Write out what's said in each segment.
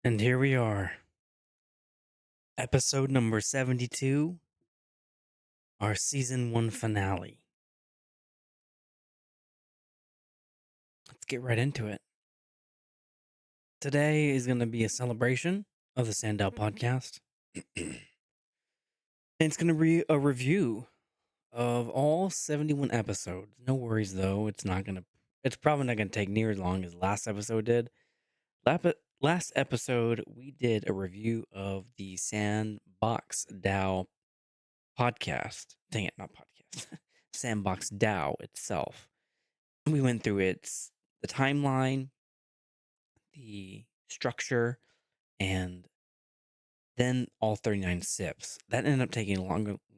And here we are, episode number 72, our season 1 finale. Let's get right into it. Today is going to be a celebration of the SANDDAO podcast. And it's going to be a review of all 71 episodes. No worries though, it's probably not going to take near as long as last episode did. Last episode, we did a review of the Sandbox DAO podcast. Dang it, not podcast. Sandbox DAO itself. We went through the timeline, the structure, and then all 39 sips. That ended up taking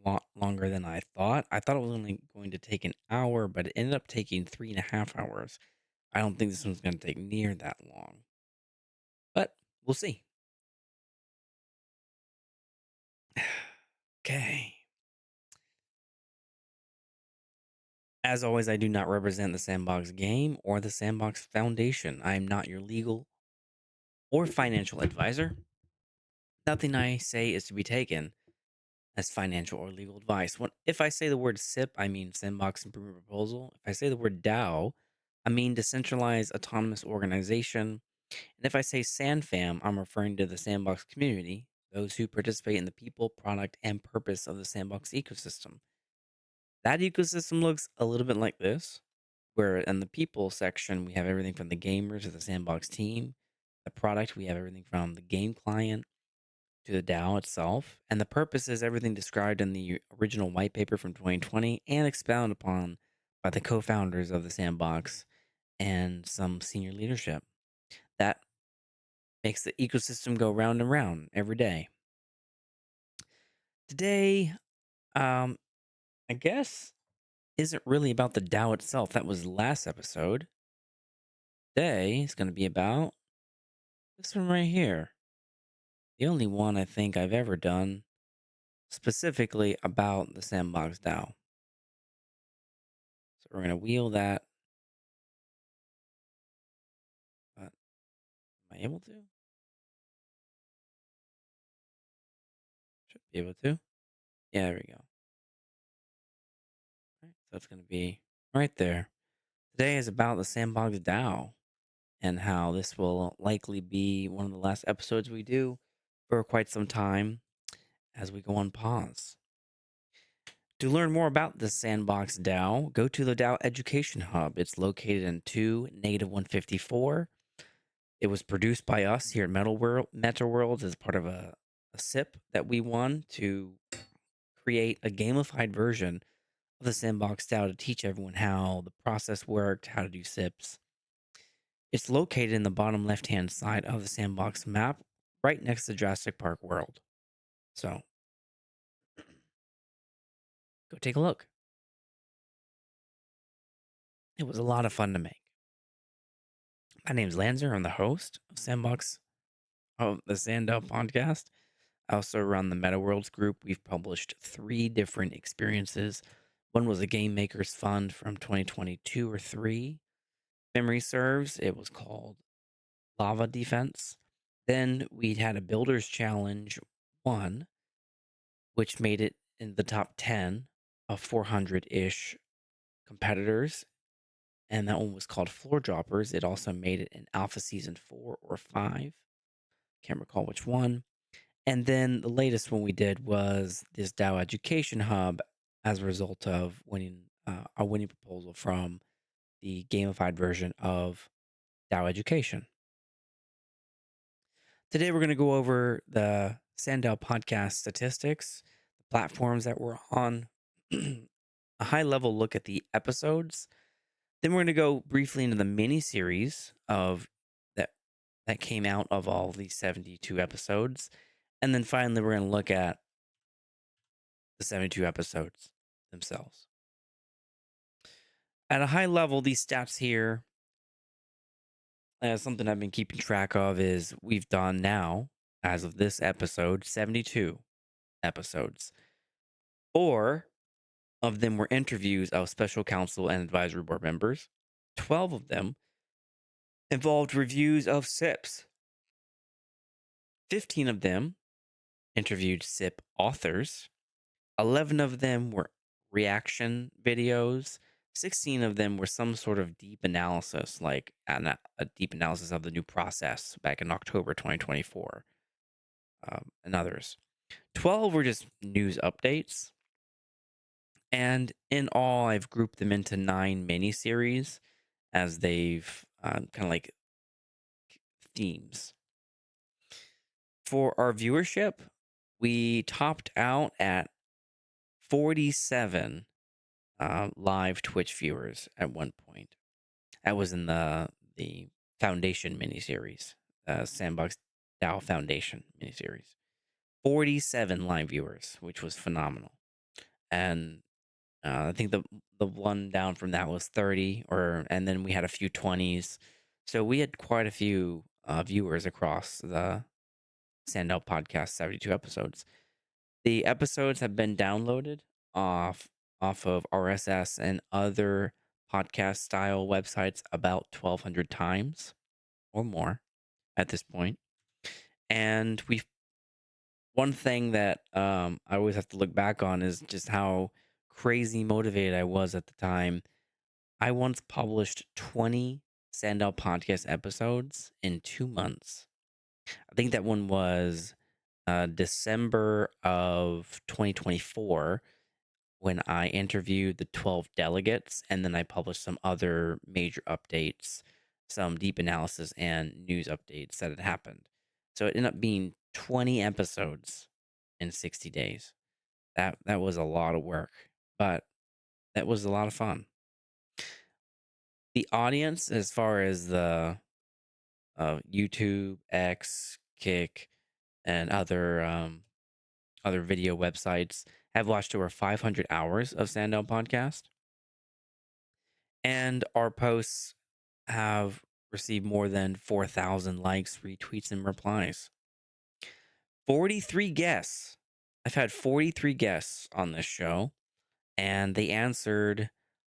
lot longer than I thought. I thought it was only going to take an hour, but it ended up taking 3.5 hours. I don't think this one's going to take near that long, but we'll see. Okay. As always, I do not represent the Sandbox Game or the Sandbox Foundation. I am not your legal or financial advisor. Nothing I say is to be taken as financial or legal advice. If I say the word SIP, I mean Sandbox Improvement Proposal. If I say the word DAO, I mean Decentralized Autonomous Organization. And if I say SandFam, I'm referring to the Sandbox community, those who participate in the people, product, and purpose of the Sandbox ecosystem. That ecosystem looks a little bit like this, where in the people section, we have everything from the gamers to the Sandbox team. The product, we have everything from the game client to the DAO itself, and the purpose is everything described in the original white paper from 2020 and expounded upon by the co-founders of the Sandbox and some senior leadership. That makes the ecosystem go round and round every day. Today, I guess, isn't really about the DAO itself. That was last episode. Today is going to be about this one right here. The only one I think I've ever done specifically about the Sandbox DAO. So we're going to wheel that. But am I able to? Should be able to. Yeah, there we go. All right, so it's going to be right there. Today is about the Sandbox DAO and how this will likely be one of the last episodes we do for quite some time as we go on pause. To learn more about the Sandbox DAO, go to the DAO Education Hub. It's located in 2-154. It was produced by us here at Meta Worlds as part of a SIP that we won to create a gamified version of the Sandbox DAO to teach everyone how the process worked, how to do SIPs. It's located in the bottom left-hand side of the Sandbox map, right next to Jurassic Park World. So, go take a look. It was a lot of fun to make. My name's Lanzer. I'm the host of Sandbox of the SANDDAO podcast. I also run the Meta Worlds group. We've published 3 different experiences. One was a Game Makers Fund from 2022 or 3. Memory serves, it was called Lava Defense. Then we had a Builders Challenge 1, which made it in the top 10 of 400-ish competitors. And that one was called Floor Droppers. It also made it in Alpha Season 4 or 5. Can't recall which one. And then the latest one we did was this DAO Education Hub as a result of winning a winning proposal from the gamified version of DAO Education. Today, we're going to go over the SANDDAO podcast statistics, the platforms that we're on, a high-level look at the episodes. Then we're going to go briefly into the mini-series of that came out of all these 72 episodes. And then finally, we're going to look at the 72 episodes themselves. At a high level, these stats here, something I've been keeping track of is we've done now, as of this episode, 72 episodes. 4 of them were interviews of special counsel and advisory board members. 12 of them involved reviews of SIPs. 15 of them interviewed SIP authors. 11 of them were reaction videos. 16 of them were some sort of deep analysis, like a deep analysis of the new process back in October 2024, and others. 12 were just news updates. And in all, I've grouped them into 9 mini-series as they've kind of like themes. For our viewership, we topped out at 47 live Twitch viewers at one point. That was in the Foundation miniseries, Sandbox DAO Foundation miniseries. 47 live viewers, which was phenomenal. And I think the one down from that was 30, and then we had a few 20s. So we had quite a few viewers across the SANDDAO podcast, 72 episodes. The episodes have been downloaded off of RSS and other podcast style websites about 1,200 times or more at this point. And we one thing that I always have to look back on is just how crazy motivated I was at the time. I once published 20 SANDDAO podcast episodes in 2 months. I think that one was December of 2024 when I interviewed the 12 delegates, and then I published some other major updates, some deep analysis and news updates that had happened. So it ended up being 20 episodes in 60 days. That was a lot of work, but that was a lot of fun. The audience, as far as the YouTube, X, Kick, and other video websites, have watched over 500 hours of SANDDAO podcast. And our posts have received more than 4,000 likes, retweets, and replies. 43 guests. I've had 43 guests on this show, and they answered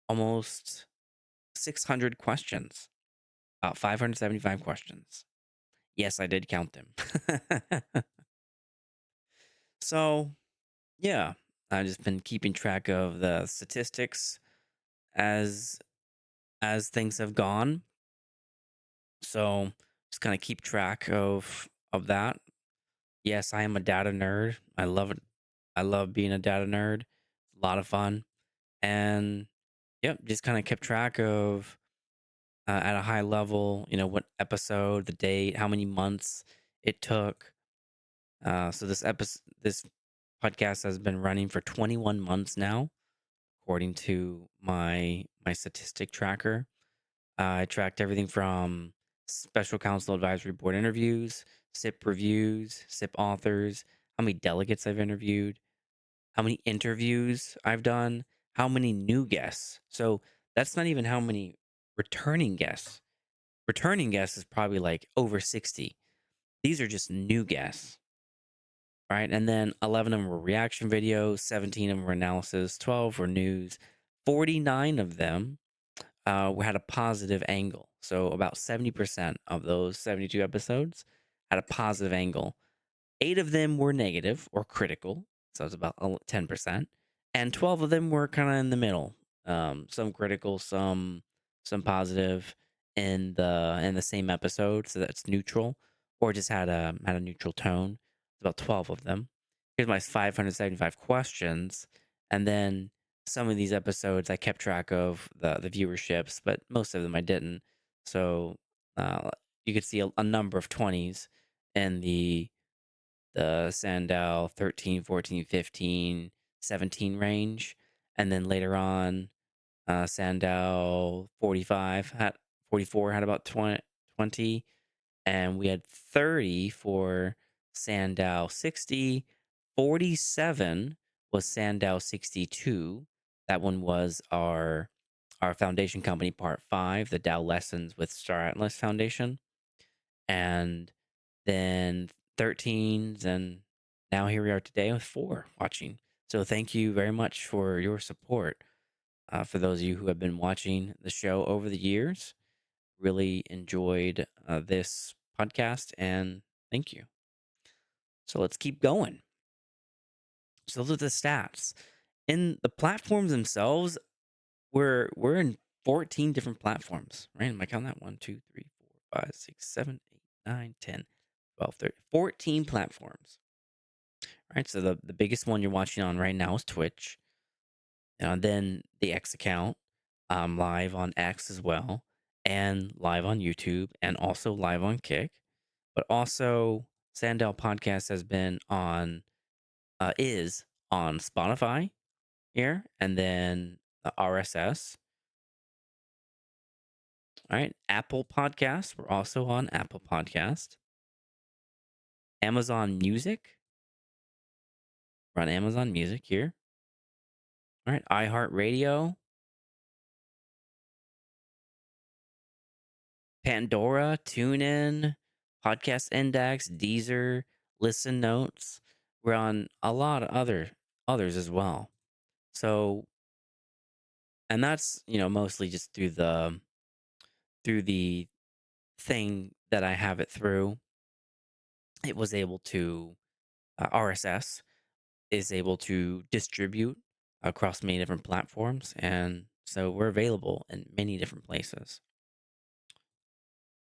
almost 600 questions, about 575 questions. Yes, I did count them. So, yeah, I've just been keeping track of the statistics as things have gone. So just kind of keep track of that. Yes, I am a data nerd. I love it. I love being a data nerd. It's a lot of fun. And yep, just kind of kept track of at a high level, what episode, the date, how many months it took. So this podcast has been running for 21 months now, according to my statistic tracker. I tracked everything from special counsel advisory board interviews, SIP reviews, SIP authors, how many delegates I've interviewed, how many interviews I've done, how many new guests. So that's not even how many returning guests. Returning guests is probably like over 60. These are just new guests, right? And then 11 of them were reaction videos, 17 of them were analysis, 12 were news, 49 of them had a positive angle. So about 70% of those 72 episodes had a positive angle. 8 of them were negative or critical. So it's about 10%. And 12 of them were kind of in the middle. Some critical, some positive in the same episode. So that's neutral, or just had a neutral tone. About 12 of them. Here's my 575 questions. And then some of these episodes I kept track of the viewerships, but most of them I didn't. So you could see a number of 20s in the SANDDAO 13, 14, 15, 17 range. And then later on, SANDDAO 44 had about 20, and we had 30 for SANDDAO 60. 47 was SANDDAO 62. That one was our foundation company part 5, the DAO lessons with Star Atlas Foundation. And then 13s, and now here we are today with 4 watching. So thank you very much for your support. For those of you who have been watching the show over the years, really enjoyed this podcast, and thank you. So let's keep going. So those are the stats. In the platforms themselves, we're in 14 different platforms, right? Am I counting that? 1, 2, 3, 4, 5, 6, 7, 8, 9, 10, 12, 13, 14 platforms. Right. So the biggest one you're watching on right now is Twitch. Then the X account, live on X as well, and live on YouTube, and also live on Kick. But also, SANDDAO Podcast has been on, is on Spotify here, and then RSS. All right, Apple Podcasts. We're also on Apple Podcast. Amazon Music. We're on Amazon Music here. All right, iHeartRadio, Pandora, TuneIn, Podcast Index, Deezer, Listen Notes. We're on a lot of others as well. So, and that's mostly just through the thing that I have it through. It was able to RSS is able to distribute across many different platforms, and so we're available in many different places.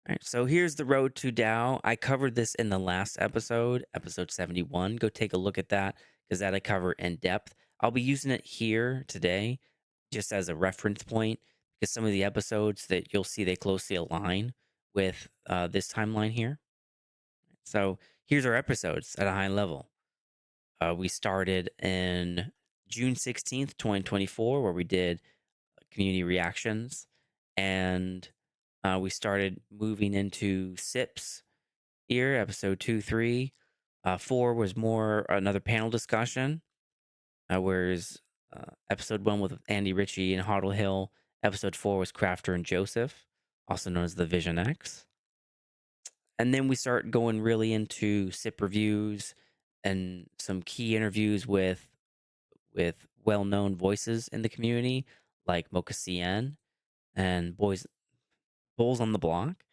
All right, so here's the road to DAO. I covered this in the last episode, episode 71. Go take a look at that because that I cover in depth. I'll be using it here today just as a reference point because some of the episodes that you'll see they closely align with this timeline here. So here's our episodes at a high level. We started in June 16th, 2024, where we did community reactions, and we started moving into SIPs here, episode 2, 3. 4 was more another panel discussion, whereas episode 1 with Andy Ritchie and Hoddle Hill. Episode 4 was Crafter and Joseph, also known as the Vision X. And then we start going really into SIP reviews and some key interviews with well-known voices in the community like Mocha CN and Bulls on the Block,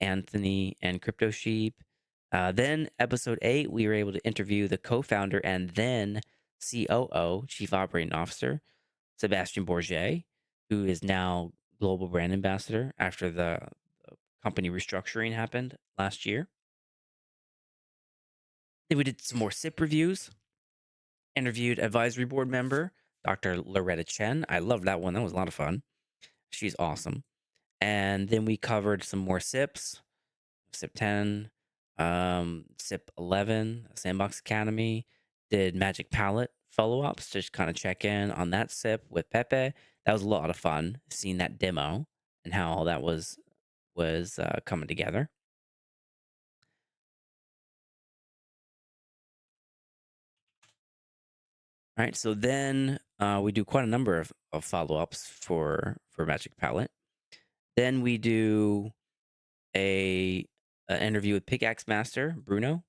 Anthony and Crypto Sheep. Then episode 8, we were able to interview the co-founder and then COO, Chief Operating Officer, Sebastian Bourget, who is now global brand ambassador after the company restructuring happened last year. Then we did some more SIP reviews, interviewed advisory board member Dr. Loretta Chen. I love that one. That was a lot of fun. She's awesome. And then we covered some more SIPs, SIP 10, SIP 11, Sandbox Academy, did Magic Palette follow ups, just kind of check in on that SIP with Pepe. That was a lot of fun seeing that demo and how all that was coming together. All right, so then we do quite a number of follow ups for Magic Palette. Then we do a an interview with Pickaxe Master Bruno,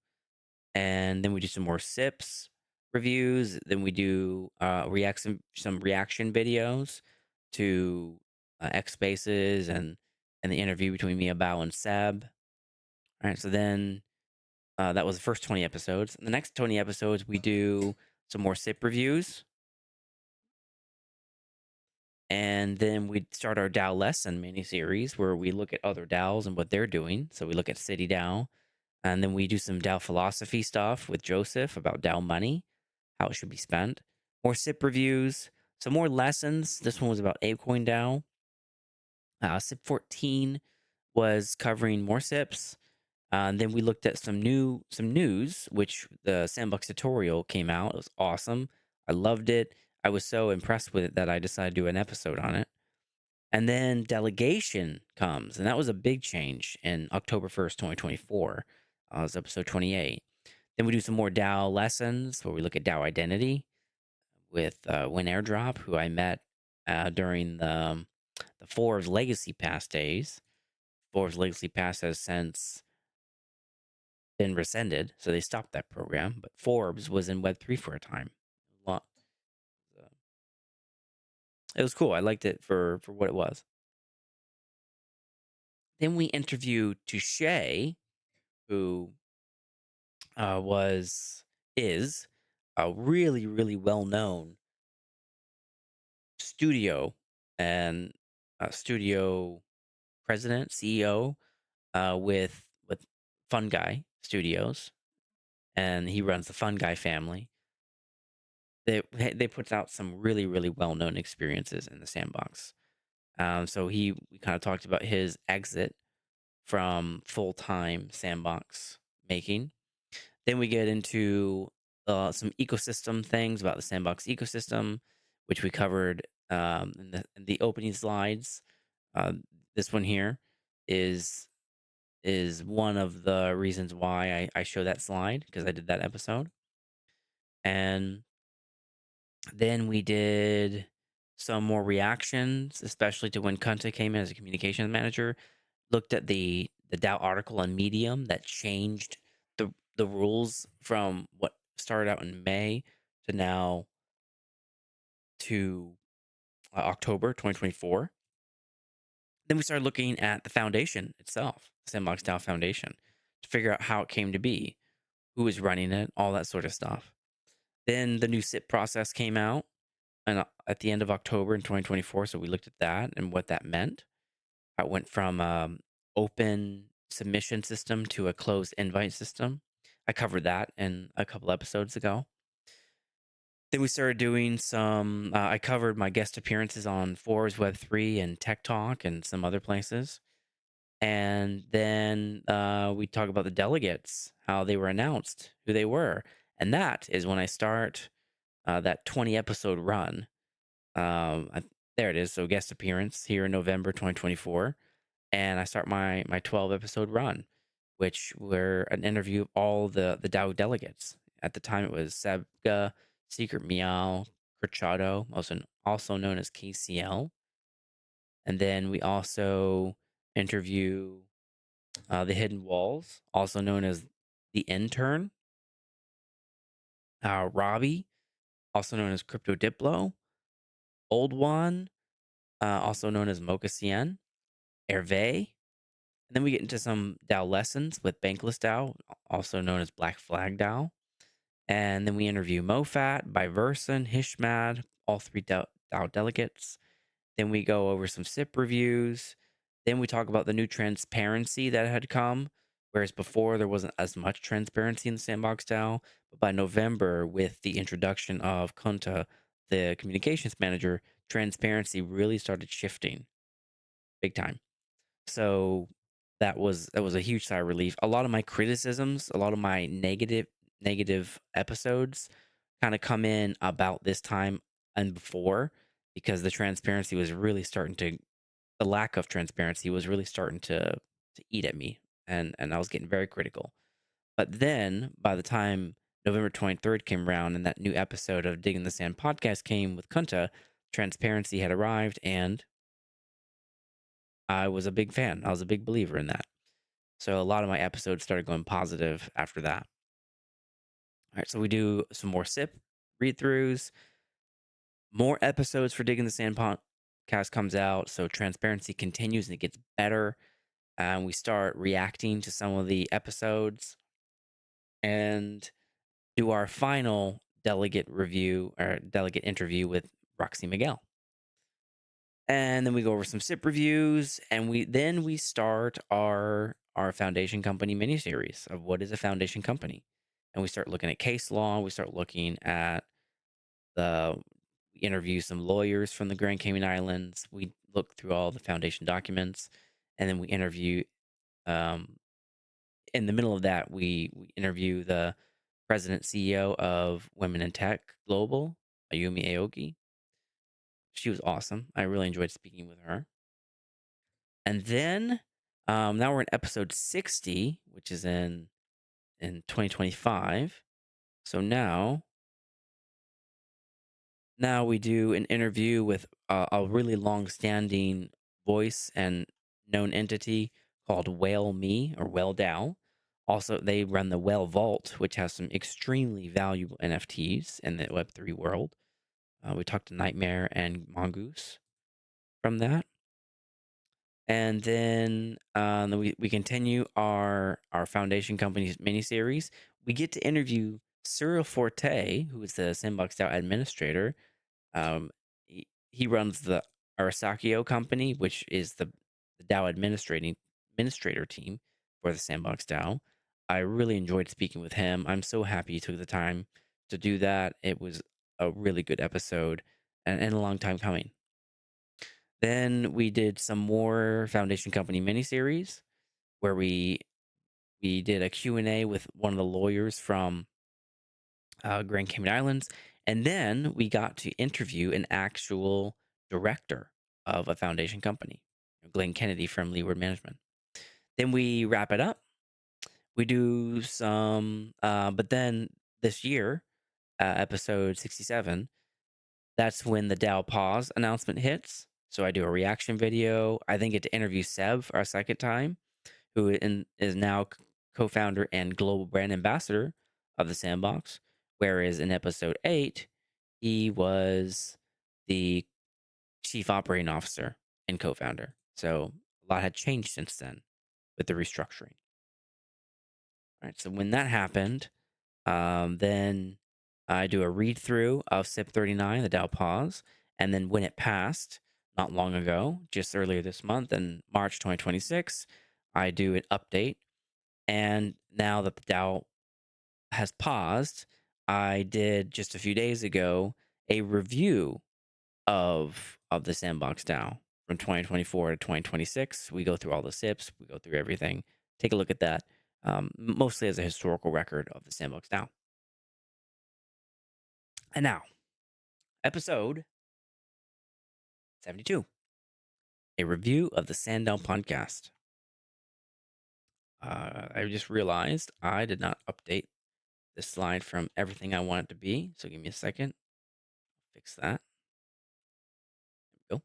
and then we do some more sips reviews. Then we do some reaction videos to X Spaces and the interview between Mia Bao and Seb. All right, so then that was the first 20 episodes. In the next 20 episodes, we do some more sip reviews. And then we start our DAO lesson mini-series where we look at other DAOs and what they're doing. So we look at City DAO, and then we do some DAO philosophy stuff with Joseph about DAO money, how it should be spent. More SIP reviews, some more lessons. This one was about ApeCoin DAO. SIP 14 was covering more SIPs. And then we looked at some news, which the Sandbox tutorial came out. It was awesome. I loved it. I was so impressed with it that I decided to do an episode on it. And then delegation comes, and that was a big change in October 1st, 2024. It was episode 28. Then we do some more DAO lessons where we look at DAO identity with Win Airdrop, who I met during the Forbes Legacy Pass days. Forbes Legacy Pass has since been rescinded, so they stopped that program. But Forbes was in Web3 for a time. Well, it was cool. I liked it for what it was. Then we interviewed Touche, who was is a really, really well known studio and studio president, CEO, with Fun Guy Studios, and he runs the Fun Guy family. They put out some really, really well known experiences in the sandbox. So we kind of talked about his exit from full time sandbox making. Then we get into some ecosystem things about the sandbox ecosystem, which we covered in the opening slides. Uh, this one here is is one of the reasons why I show that slide because I did that episode. And then we did some more reactions, especially to when Kunta came in as a communications manager. Looked at the DAO article on Medium that changed the rules from what started out in May to now to October 2024. Then we started looking at the foundation itself, the Sandbox DAO Foundation, to figure out how it came to be, who was running it, all that sort of stuff. Then the new SIP process came out and at the end of October in 2024. So we looked at that and what that meant. How it went from open submission system to a closed invite system. I covered that in a couple episodes ago. Then we started doing some. I covered my guest appearances on Forbes Web3 and Tech Talk and some other places. And then we talk about the delegates, how they were announced, who they were, and that is when I start that 20 episode run. There it is. So guest appearance here in November 2024, and I start my 12 episode run, which were an interview of all the DAO delegates. At the time, it was Sebga, Secret Meow, Kerchado, also known as KCL, and then we also interview the Hidden Walls, also known as the Intern, Robbie, also known as Crypto Diplo, Old One, also known as Mocha Cien, Hervé. And then we get into some DAO lessons with Bankless DAO, also known as Black Flag DAO. And then we interview Mofat, Biverson, Hishmad, all three DAO delegates. Then we go over some SIP reviews. Then we talk about the new transparency that had come, whereas before there wasn't as much transparency in the Sandbox DAO. But by November, with the introduction of Kunta, the communications manager, transparency really started shifting big time. So that was a huge sigh of relief. A lot of my criticisms, a lot of my negative episodes kind of come in about this time and before because the lack of transparency was really starting to eat at me and I was getting very critical. But then by the time November 23rd came around and that new episode of Digging the Sand podcast came with Kunta, transparency had arrived and I was a big fan. I was a big believer in that. So a lot of my episodes started going positive after that. All right, so we do some more SIP read throughs, more episodes for Digging the Sand podcast comes out. So transparency continues and it gets better. And we start reacting to some of the episodes and do our final delegate review or delegate interview with Roxy Miguel. And then we go over some SIP reviews, and we start our foundation company mini series of what is a foundation company, and we start looking at case law. We start looking at the we interview some lawyers from the Grand Cayman Islands. We look through all the foundation documents, and then we interview. Um, in the middle of that, we interview the president CEO of Women in Tech Global, Ayumi Aoki. She was awesome. I really enjoyed speaking with her. And then now we're in episode 60, which is in 2025. So now we do an interview with a really long-standing voice and known entity called Whale Me or Whale DAO. Also, they run the Whale Vault, which has some extremely valuable NFTs in the Web3 world. We talked to Nightmare and Mongoose from that. And then we continue our foundation company's mini series. we get to interview Cyril Forte, who is the Sandbox DAO administrator. He runs the Arasakio company, which is the DAO administrator team for the Sandbox DAO. I really enjoyed speaking with him. I'm so happy he took the time to do that. It was a really good episode and a long time coming. Then we did some more Foundation Company miniseries where we did a Q&A with one of the lawyers from Grand Cayman Islands. And then we got to interview an actual director of a foundation company, Glenn Kennedy from Leeward Management. Then we wrap it up. We do some, but then this year, episode 67, that's when the DAO pause announcement hits. So I do a reaction video. I then get to interview Seb for a second time, who is now co-founder and global brand ambassador of the Sandbox. Whereas in episode 8, he was the chief operating officer and co-founder. So a lot had changed since then with the restructuring. All right. So when that happened, then I do a read through of SIP 39, the DAO pause, and then when it passed not long ago, just earlier this month in March 2026, I do an update. And now that the DAO has paused, I did just a few days ago a review of the Sandbox DAO from 2024 to 2026. We go through all the SIPs, we go through everything. Take a look at that, mostly as a historical record of the Sandbox DAO. And now, episode 72, a review of the SANDDAO podcast. I just realized I did not update this slide from everything I want it to be. So give me a second. Fix that. There we go.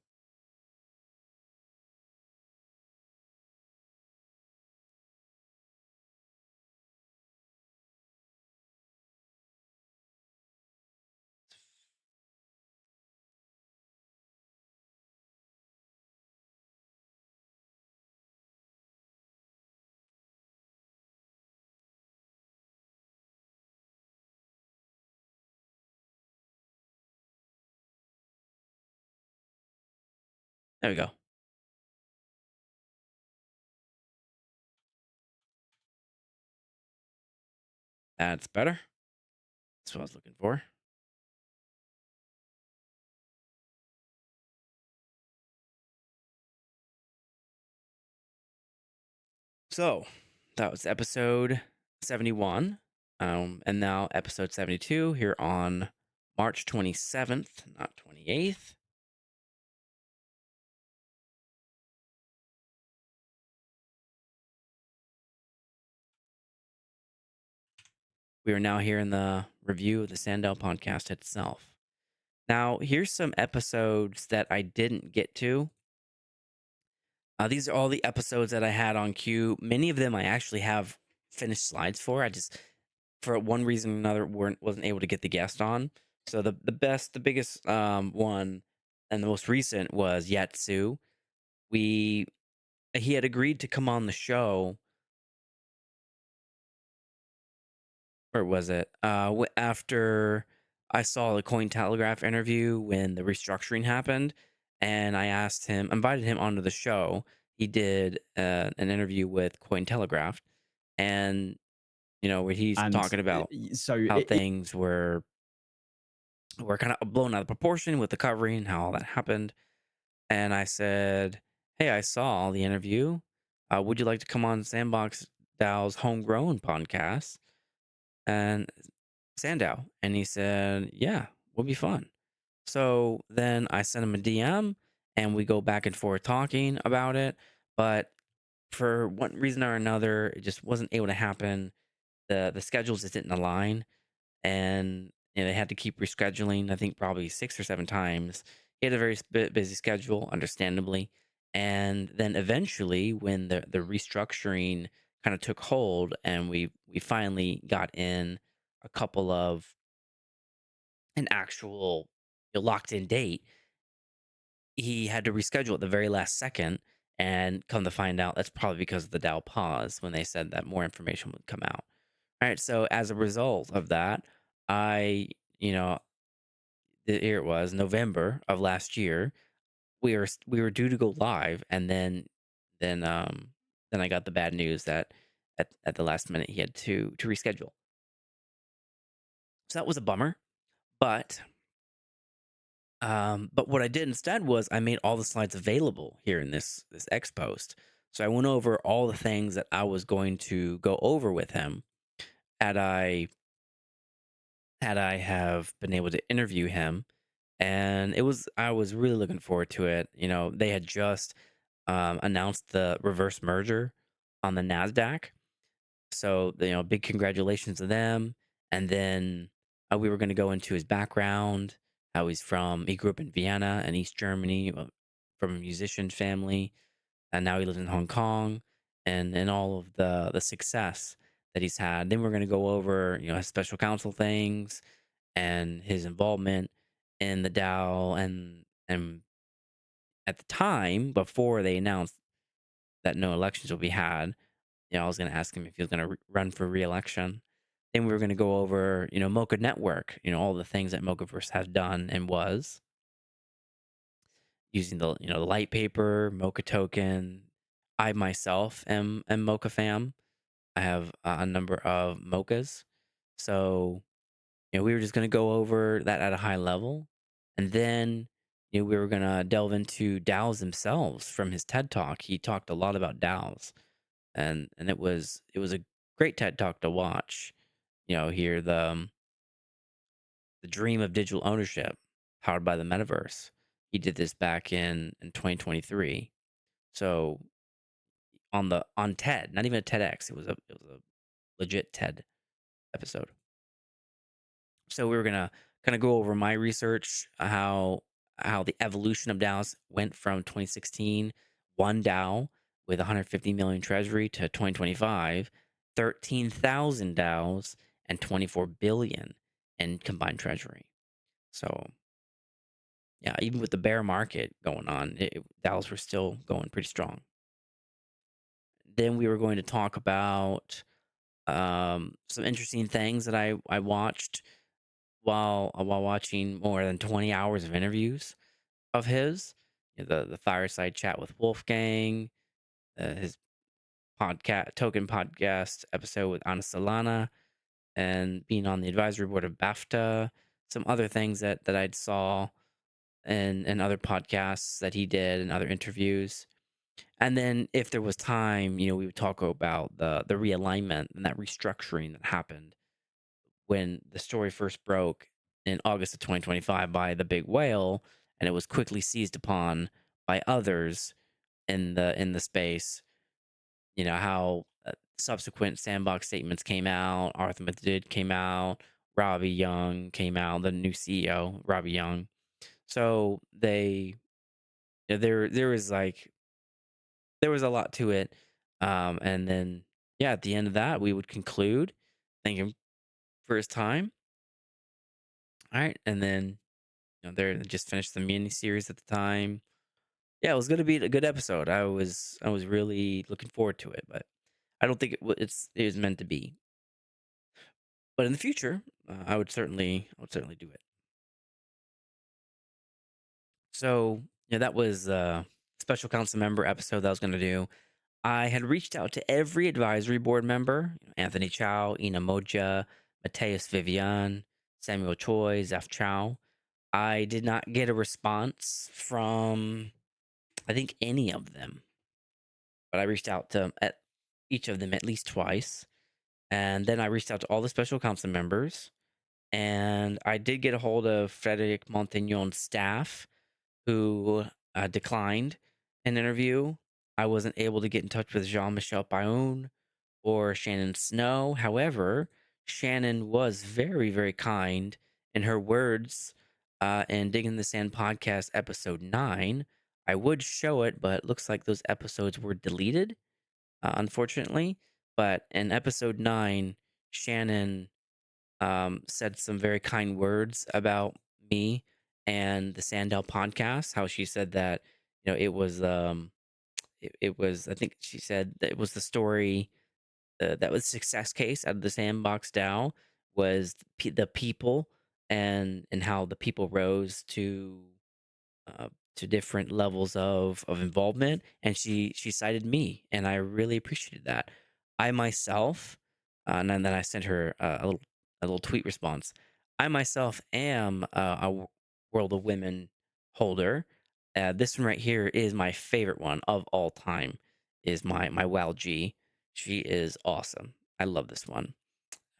There we go. That's better. That's what I was looking for. So that was episode 71. And now episode 72 here on March 27th, not 28th. We are now here in the review of the SANDDAO podcast itself. Now, here's some episodes that I didn't get to. These are all the episodes that I had on queue. Many of them I actually have finished slides for. I just, for one reason or another, wasn't able to get the guest on. So the biggest one, and the most recent was Yatsu. He had agreed to come on the show. Or was it after I saw the Cointelegraph interview when the restructuring happened, and I invited him onto the show. He did an interview with Cointelegraph, and where he's And talking about so how things were kind of blown out of proportion with the covering and how all that happened. And I said, "Hey, I saw the interview. Would you like to come on Sandbox DAO's homegrown podcast and SANDDAO?" And he said, "Yeah, would be fun." So then I sent him a DM, and we go back and forth talking about it. But for one reason or another, it just wasn't able to happen. The schedules just didn't align, and they had to keep rescheduling. I think probably 6 or 7 times. He had a very busy schedule, understandably. And then eventually, when the restructuring kind of took hold, and we finally got in a couple of an actual locked in date, he had to reschedule at the very last second. And come to find out, that's probably because of the DAO pause when they said that more information would come out. All right, so as a result of that, I, you know, here it was November of last year. We were due to go live, and then um then I got the bad news that at the last minute he had to reschedule. So that was a bummer. But but what I did instead was I made all the slides available here in this X post. So I went over all the things that I was going to go over with him had I have been able to interview him, and I was really looking forward to it. They had just announced the reverse merger on the Nasdaq, so big congratulations to them. And then we were going to go into his background, how he grew up in Vienna and East Germany, from a musician family, and now he lives in Hong Kong, and all of the success that he's had. Then we're going to go over his special counsel things and his involvement in the DAO, and at the time before they announced that no elections will be had, I was going to ask him if he was going to run for re-election. Then we were going to go over Mocha Network, all the things that Mochaverse has done and was using the light paper, Mocha token. I myself am Mocha fam. I have a number of Mochas, so we were just going to go over that at a high level. And then we were going to delve into DAOs themselves. From his TED talk, he talked a lot about DAOs, and it was a great TED talk to watch. Hear the dream of digital ownership powered by the metaverse. He did this back in 2023. So on TED, not even a TEDx, it was a legit TED episode. So we were gonna kind of go over my research, how the evolution of DAOs went from 2016, one DAO with 150 million treasury, to 2025, 13,000 DAOs and 24 billion in combined treasury. So yeah, even with the bear market going on, DAOs were still going pretty strong. Then we were going to talk about some interesting things that I watched while watching more than 20 hours of interviews of his. The fireside chat with Wolfgang, his token podcast episode with Anna Solana, and being on the advisory board of BAFTA. Some other things that I'd saw and other podcasts that he did and other interviews. And then if there was time, we would talk about the realignment and that restructuring that happened when the story first broke in August of 2025 by the big whale, and it was quickly seized upon by others in the space. How subsequent Sandbox statements came out, Arthur Madrid came out, Robbie Young came out, the new CEO, Robbie Young. So there was there was a lot to it. And then, yeah, at the end of that, we would conclude. Thank him for his time. All right, and then they just finished the mini series at the time. Yeah, it was gonna be a good episode. I was really looking forward to it, but I don't think it was meant to be. But in the future, I would certainly do it. So yeah, that was special council member episode that I was gonna do. I had reached out to every advisory board member: Anthony Chow, Ina Moja, Mateus Vivian, Samuel Choi, Zeph Chow. I did not get a response from, I think, any of them, but I reached out to at each of them at least twice. And then I reached out to all the special council members, and I did get a hold of Frederic Montagnon's staff, who declined an interview. I wasn't able to get in touch with Jean Michel Paun or Shannon Snow. However, Shannon was very, very kind in her words in Digging the Sand podcast, episode 9. I would show it, but it looks like those episodes were deleted, unfortunately. But in episode 9, Shannon said some very kind words about me and the SANDDAO podcast. How she said that, it was, I think she said that it was the story that was success case out of the Sandbox DAO was the people and how the people rose uh, to different levels of involvement, and she cited me, and I really appreciated that. I myself, and then I sent her a little tweet response. I myself am World of Women holder. This one right here is my favorite one of all time. Is my WoW G. She is awesome. I love this one.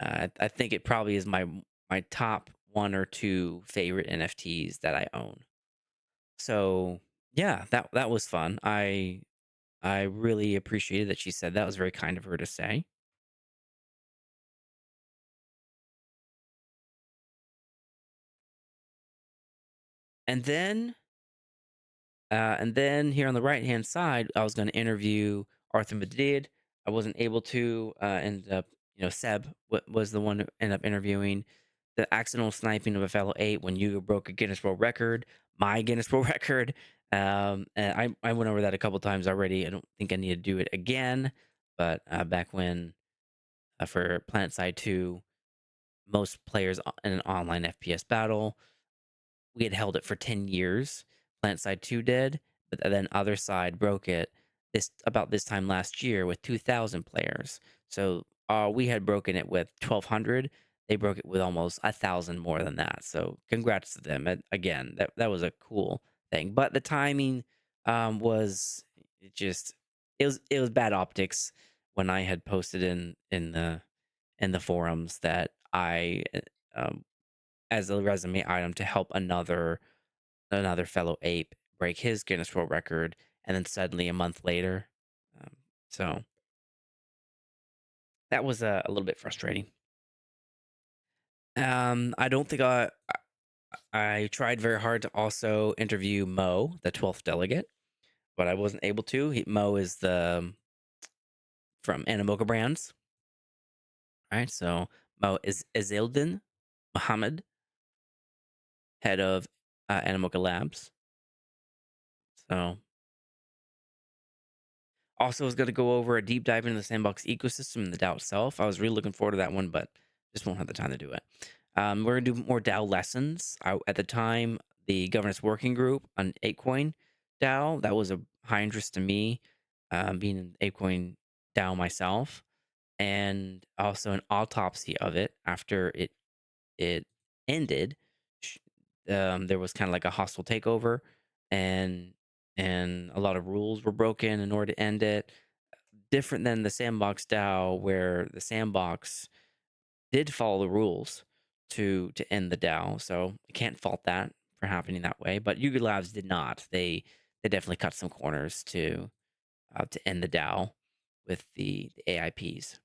I think it probably is my top one or two favorite NFTs that I own. So, yeah, that was fun. I really appreciated that she said that. Was very kind of her to say. And then here on the right-hand side, I was gonna interview Arthur Madrid. I wasn't able to, ended up, Seb was the one who ended up interviewing. The accidental sniping of a fellow 8 when you broke a Guinness World Record, my Guinness World Record. And I went over that a couple times already. I don't think I need to do it again, but, back when, for PlanetSide 2, most players in an online FPS battle, we had held it for 10 years. PlanetSide 2 did, but then other side broke it about this time last year with 2,000 players. So we had broken it with 1,200. They broke it with almost 1,000 more than that. So congrats to them. And again, that was a cool thing. But the timing was just it was bad optics when I had posted in the forums that I um, as a resume item to help another fellow ape break his Guinness World Record, and then suddenly a month later, um, so that was a little bit frustrating. I don't think I tried very hard to also interview Mo, the 12th delegate, but I wasn't able to. Mo is the from Animoca Brands, right? So Mo is Izildin Muhammad, head of Animoca Labs. So also, was going to go over a deep dive into the Sandbox ecosystem and the DAO itself. I was really looking forward to that one, but just won't have the time to do it. We're going to do more DAO lessons. At the time, the governance working group on ApeCoin DAO, that was a high interest to me, being an ApeCoin DAO myself, and also an autopsy of it after it ended. sh- there was kind of like a hostile takeover, and a lot of rules were broken in order to end it. Different than the Sandbox DAO, where the Sandbox did follow the rules to end the DAO. So I can't fault that for happening that way. But Yuga Labs did not. They definitely cut some corners to end the DAO with the AIPs.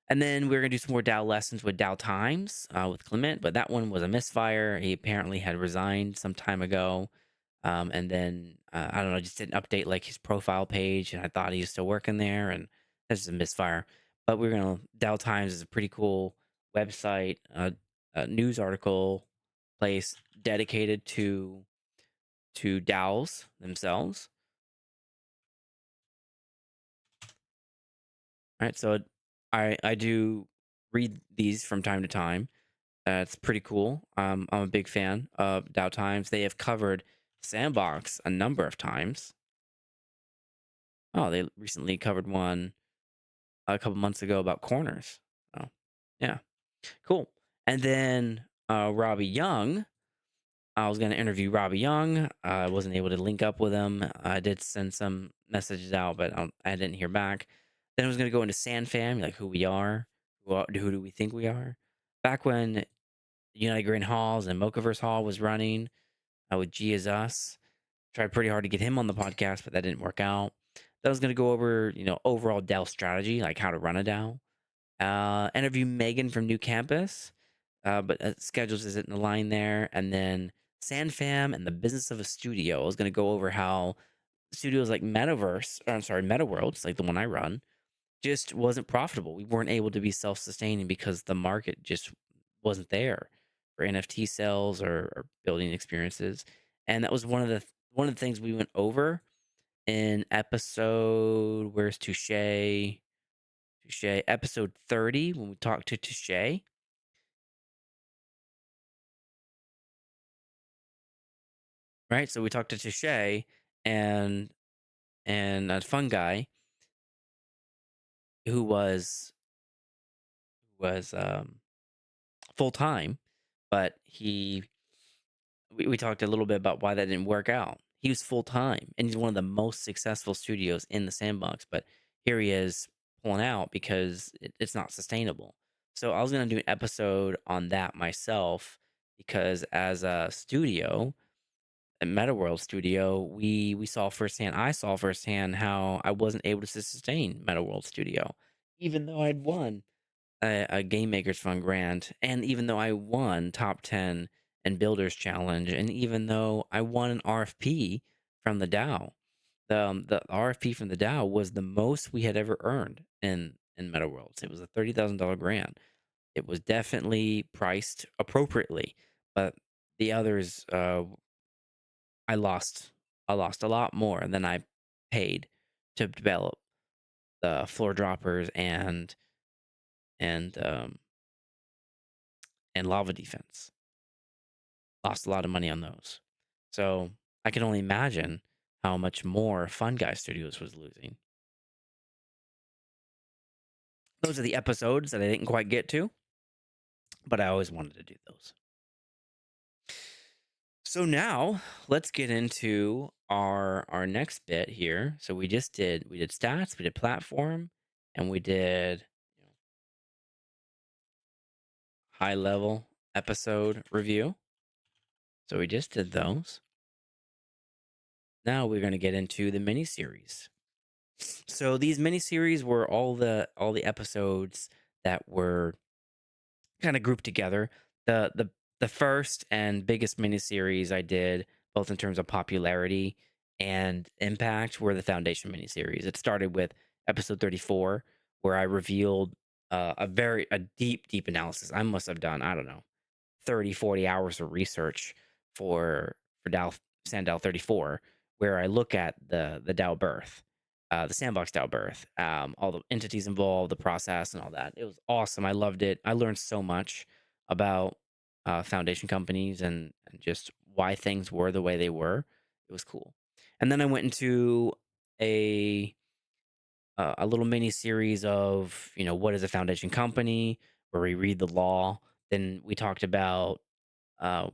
And then we're gonna do some more DAO lessons with DAO Times with Clement, but that one was a misfire. He apparently had resigned some time ago, and then I don't know, just didn't update like his profile page, and I thought he was still working there, and that's just a misfire. But we're gonna DAO Times is a pretty cool website, a news article place dedicated to DAOs themselves. All right, so I do read these from time to time. It's pretty cool. I'm a big fan of DAO Times. They have covered Sandbox a number of times. Oh, they recently covered one a couple months ago about corners. Oh, yeah, cool. And then Robbie Young. I was going to interview Robbie Young. I wasn't able to link up with him. I did send some messages out, but I didn't hear back. Then I was going to go into SandFam, like who we are, who do we think we are. Back when United Green Halls and Mochaverse Hall was running, with G as Us. Tried pretty hard to get him on the podcast, but that didn't work out. Then I was going to go over, overall DAO strategy, like how to run a DAO. Interview Megan from New Campus, but schedules isn't in the line there. And then SandFam and the business of a studio. I was going to go over how studios like MetaWorlds, like the one I run, just wasn't profitable. We weren't able to be self-sustaining because the market just wasn't there for NFT sales or building experiences. And that was one of the things we went over in episode Where's Touche? Touche. Episode 30, when we talked to Touche, right? So we talked to Touche and a fun guy who was full time, but we talked a little bit about why that didn't work out. He was full time, and he's one of the most successful studios in the sandbox. But here he is pulling out because it's not sustainable. So I was gonna do an episode on that myself because as a studio, a Meta World Studio, we saw firsthand. I saw firsthand how I wasn't able to sustain Meta World Studio, even though I'd won a Game Makers Fund grant, and even though I won top 10 and Builders Challenge, and even though I won an RFP from the DAO. The RFP from the DAO was the most we had ever earned in Meta Worlds. It was a $30,000 grant. It was definitely priced appropriately, but the others, I lost. I lost a lot more than I paid to develop the floor droppers and um, and lava defense. Lost a lot of money on those. So I can only imagine how much more Fun Guy Studios was losing. Those are the episodes that I didn't quite get to, but I always wanted to do those. So now let's get into our next bit here. So we did stats, we did platform, and we did high level episode review. So we just did those. Now we're going to get into the mini series. So these mini series were all the episodes that were kind of grouped together. The first and biggest mini series I did, both in terms of popularity and impact, were the Foundation mini series. It started with episode 34, where I revealed a deep analysis. I must have done, I don't know, 30, 40 hours of research for SANDDAO 34, where I look at the DAO birth, the Sandbox DAO birth, all the entities involved, the process, and all that. It was awesome. I loved it. I learned so much about foundation companies and just why things were the way they were. It was cool. And then I went into a a little mini series of what is a foundation company, where we read the law. Then uh,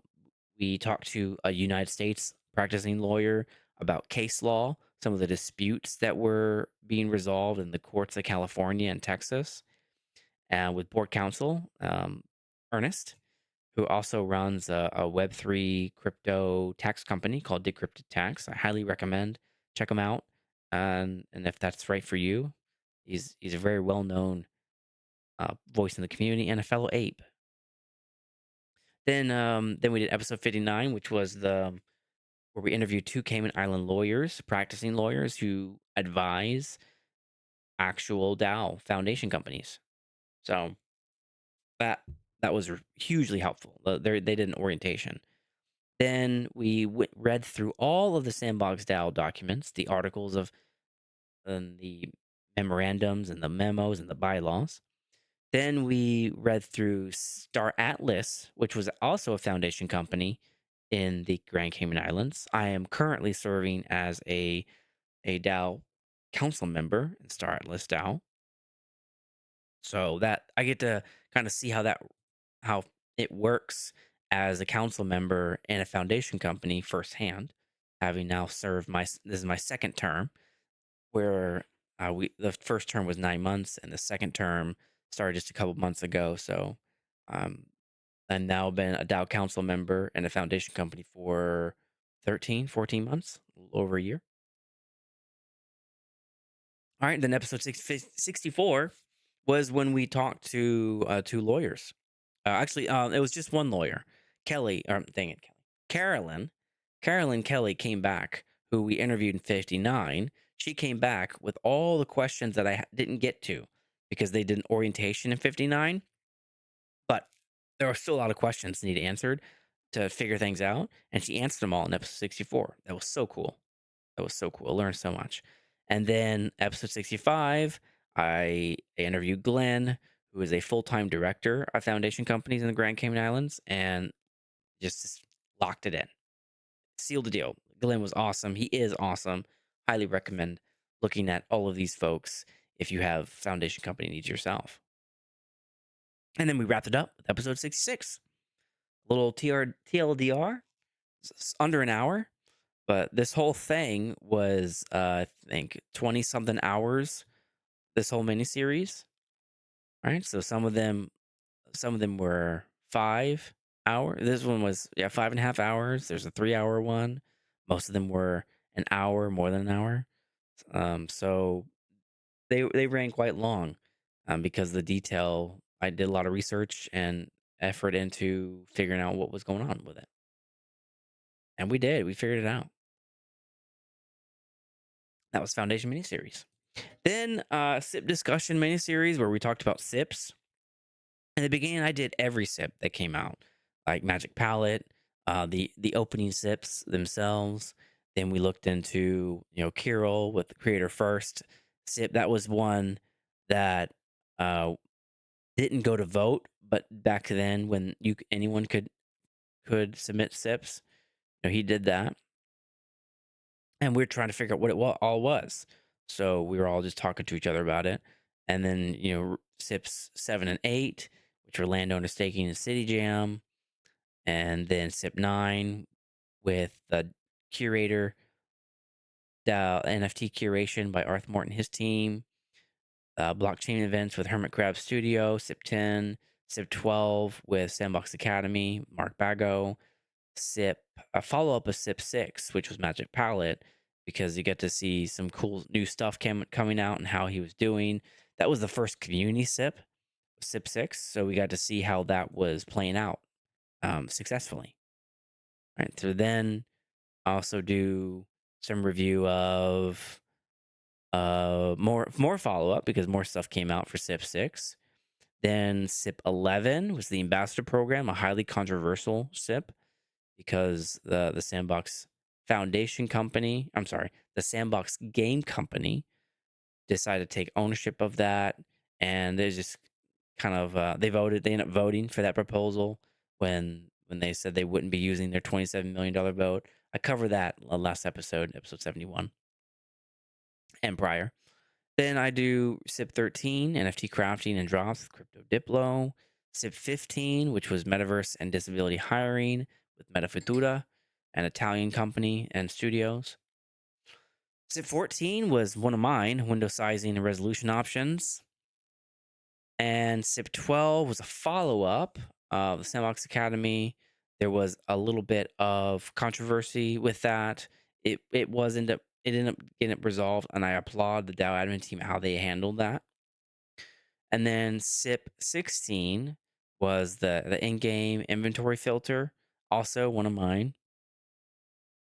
we talked to a United States practicing lawyer about case law, some of the disputes that were being resolved in the courts of California and Texas, and with board counsel, Ernest, who also runs a Web3 crypto tax company called Decrypted Tax. I highly recommend check him out, and if that's right for you, he's a very well known voice in the community and a fellow ape. Then we did episode 59, which was the where we interviewed two Cayman Island lawyers, practicing lawyers who advise actual DAO foundation companies. So that that was hugely helpful. They did an orientation. Then we read through all of the Sandbox DAO documents, the articles of and the memorandums and the memos and the bylaws. Then we read through Star Atlas, which was also a foundation company in the Grand Cayman Islands. I am currently serving as a DAO council member in Star Atlas DAO. So that I get to kind of see how it works as a council member in a foundation company firsthand, having now served this is my second term, where we the first term was 9 months and the second term started just a couple months ago. So um, I've now been a DAO council member in a foundation company for 13, 14 months, a little over a year. All right, then episode 64 was when we talked to two lawyers. Actually, it was just one lawyer, Kelly. Or dang it, Kelly, Carolyn. Carolyn Kelly came back, who we interviewed in 59. She came back with all the questions that I didn't get to because they did an orientation in 59. But there are still a lot of questions needed answered to figure things out, and she answered them all in episode 64. That was so cool. That was so cool. I learned so much. And then episode 65, I interviewed Glenn, who is a full-time director of foundation companies in the Grand Cayman Islands, and just locked it in. Sealed the deal. Glenn was awesome. He is awesome. Highly recommend looking at all of these folks if you have foundation company needs yourself. And then we wrapped it up with episode 66. Little TLDR, under an hour, but this whole thing was, I think, 20 something hours. This whole miniseries, right? So some of them were 5 hours. This one was 5.5 hours. There's a 3 hour one. Most of them were an hour, more than an hour. So they ran quite long, because the detail. I did a lot of research and effort into figuring out what was going on with it, and we did. We figured it out. That was Foundation miniseries. Then SIP discussion miniseries where we talked about SIPs. In the beginning, I did every SIP that came out, like Magic Palette, the opening SIPs themselves. Then we looked into Kirill with the Creator First SIP. That was one that uh, didn't go to vote, but back then when anyone could submit SIPs, he did that, and we are trying to figure out what it all was. So we were all just talking to each other about it, and then SIPs 7 and 8, which are landowner staking and city jam, and then SIP 9 with the curator DAO NFT curation by Arth Morton and his team, blockchain events with Hermit Crab Studio, SIP 10, SIP 12 with Sandbox Academy, Mark Bago, SIP, a follow up of SIP 6, which was Magic Palette, because you get to see some cool new stuff coming out and how he was doing. That was the first community SIP, SIP 6. So we got to see how that was playing out successfully. Right. So then also do some review of more follow up because more stuff came out for SIP 6. Then SIP 11 was the ambassador program, a highly controversial SIP because the Sandbox Foundation company, I'm sorry, the Sandbox Game company decided to take ownership of that, and they just kind of they ended up voting for that proposal when they said they wouldn't be using their $27 million vote. I covered that last episode 71, and prior. Then I do SIP 13, NFT crafting and drops with Crypto Diplo. SIP 15, which was metaverse and disability hiring with Metafutura, an Italian company and studios. SIP 14 was one of mine, window sizing and resolution options. And SIP 12 was a follow up of the Sandbox Academy. There was a little bit of controversy with that. It ended up getting it resolved, and I applaud the DAO admin team how they handled that. And then SIP 16 was the in-game inventory filter, also one of mine.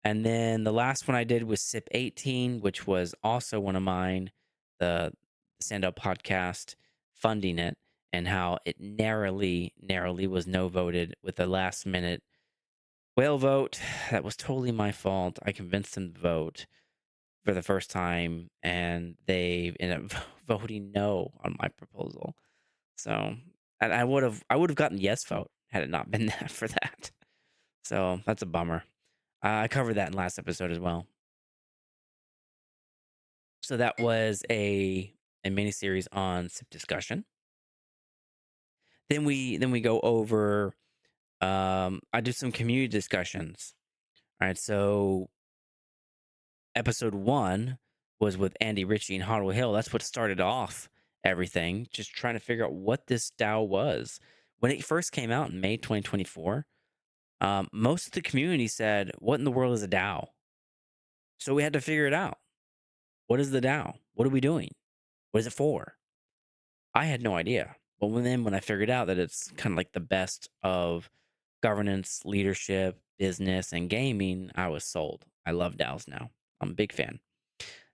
And then the last one I did was SIP 18, which was also one of mine, the SANDDAO podcast funding it, and how it narrowly was no voted with a last minute whale vote. That was totally my fault. I convinced them to vote for the first time, and they ended up voting no on my proposal. So, and I would have gotten yes vote had it not been that for that. So that's a bummer. I covered that in last episode as well. So that was a mini series on SIP discussion. Then we go over. I do some community discussions. All right, so episode 1 was with Andy Ritchie and Hardwell Hill. That's what started off everything. Just trying to figure out what this DAO was when it first came out in May 2024. Most of the community said, "What in the world is a DAO?" So we had to figure it out. What is the DAO? What are we doing? What is it for? I had no idea. But when I figured out that it's kind of like the best of governance, leadership, business, and gaming, I was sold. I love DAOs now. I'm a big fan.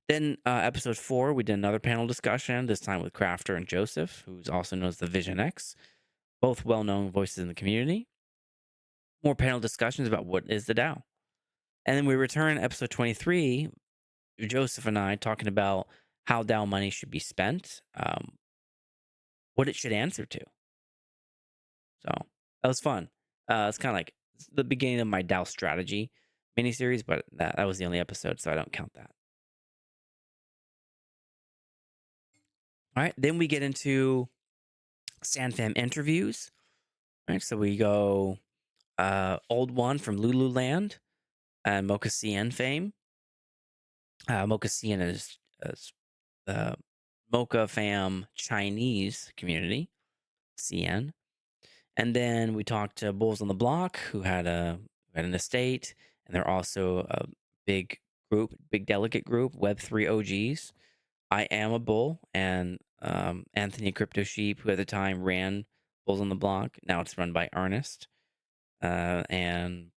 Then episode 4, we did another panel discussion, this time with Crafter and Joseph, who's also known as the Vision X, both well-known voices in the community. More panel discussions about what is the DAO. And then we return episode 23, Joseph and I talking about how DAO money should be spent, what it should answer to. So that was fun. It's kind of like the beginning of my DAO strategy miniseries, but that was the only episode, so I don't count that. All right, then we get into SandFam interviews. All right, so we go old one from Lululand and Mocha CN fame. Mocha CN is the Mocha fam Chinese community, CN. And then we talked to Bulls on the Block, who had an estate, and they're also a big group, big delegate group, Web3 OGs. I am a bull, and Anthony Crypto Sheep, who at the time ran Bulls on the Block, now it's run by Ernest, and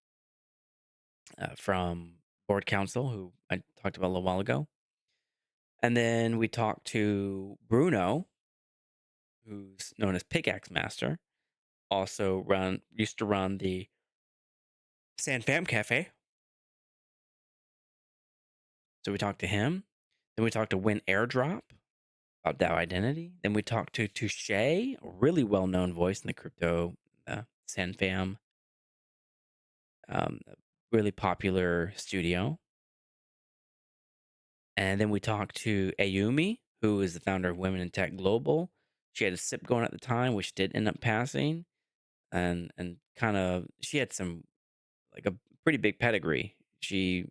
from Board Council, who I talked about a little while ago. And then we talked to Bruno, who's known as Pickaxe Master, also used to run the SandFam Cafe. So we talked to him. Then we talked to Win Airdrop about DAO identity. Then we talked to Touche, a really well-known voice in the crypto SandFam, really popular studio. And then we talked to Ayumi, who is the founder of Women in Tech Global. She had a SIP going at the time, which did end up passing, and kind of she had some like a pretty big pedigree. She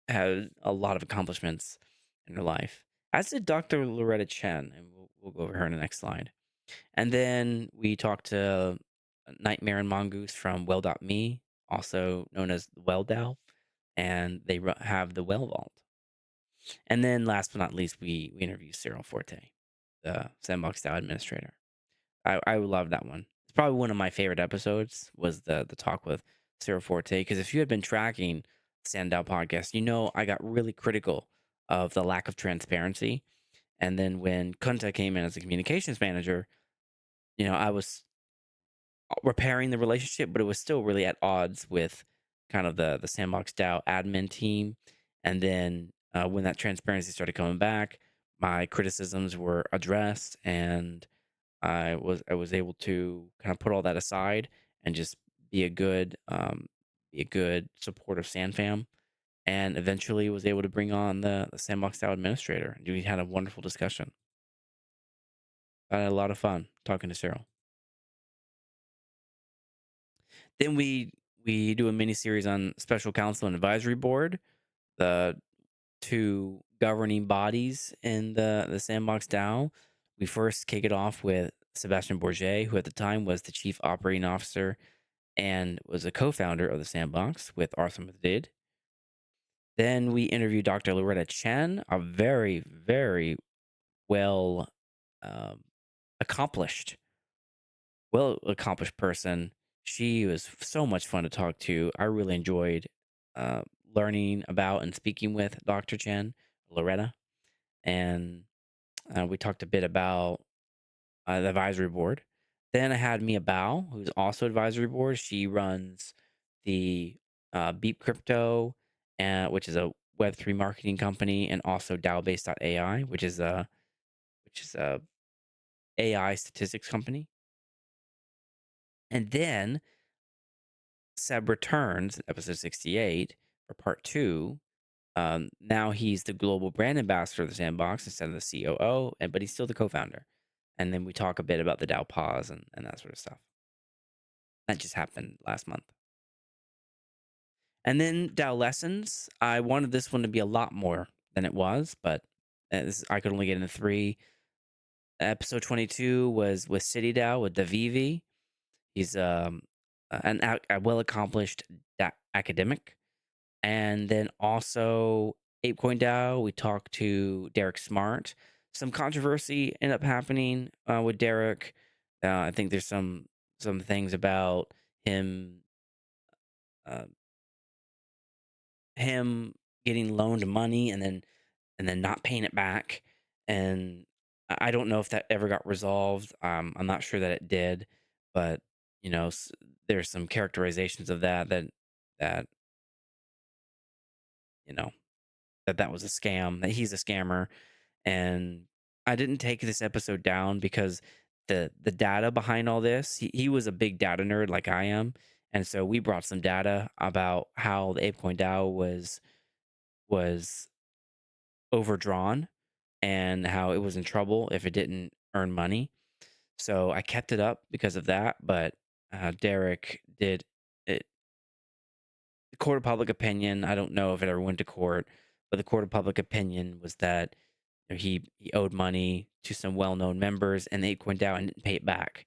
had a lot of accomplishments in her life, as did Dr. Loretta Chen, and we'll go over her in the next slide. And then we talked to Nightmare and Mongoose from Well.me, also known as the Well DAO, and they have the Well Vault. And then last but not least, we interviewed Cyril Forte, the Sandbox DAO administrator. I love that one. It's probably one of my favorite episodes was the talk with Cyril Forte, because if you had been tracking SANDDAO podcast, you know I got really critical of the lack of transparency. And then when Kunta came in as a communications manager, I was repairing the relationship, but it was still really at odds with kind of the Sandbox DAO admin team. And then when that transparency started coming back, my criticisms were addressed, and I was able to kind of put all that aside and just be a good support of SandFam, and eventually was able to bring on the Sandbox DAO administrator. And we had a wonderful discussion. I had a lot of fun talking to Cyril. Then we do a mini series on special counsel and advisory board, the two governing bodies in the Sandbox DAO. We first kick it off with Sebastian Bourget, who at the time was the chief operating officer and was a co-founder of the Sandbox with Arthur Madid. Then we interviewed Dr. Loretta Chen, a very, very well um, accomplished, well accomplished person. She was so much fun to talk to. I really enjoyed uh, learning about and speaking with Dr. Chen, Loretta, and we talked a bit about the advisory board. Then I had Mia Bao, who's also advisory board. She runs the Beep Crypto, which is a Web3 marketing company, and also DAObase.ai, which is a AI statistics company. And then Seb returns, episode 68 for part two. Now he's the global brand ambassador of the Sandbox instead of the COO, but he's still the co-founder. And then we talk a bit about the DAO pause and that sort of stuff. That just happened last month. And then DAO lessons. I wanted this one to be a lot more than it was, but I could only get into three. Episode 22 was with City DAO with Davivi. He's a well accomplished academic. And then also ApeCoin DAO, we talked to Derek Smart. Some controversy ended up happening with Derek. I think there's some things about him uh, him getting loaned money and then not paying it back. And I don't know if that ever got resolved. I'm not sure that it did, but there's some characterizations of that you know that was a scam, that he's a scammer. And I didn't take this episode down because the data behind all this, he was a big data nerd like I am. And so we brought some data about how the ApeCoin DAO was overdrawn and how it was in trouble if it didn't earn money. So I kept it up because of that. But Derek did it. The court of public opinion, I don't know if it ever went to court, but the court of public opinion was that he owed money to some well-known members and they went down and didn't pay it back,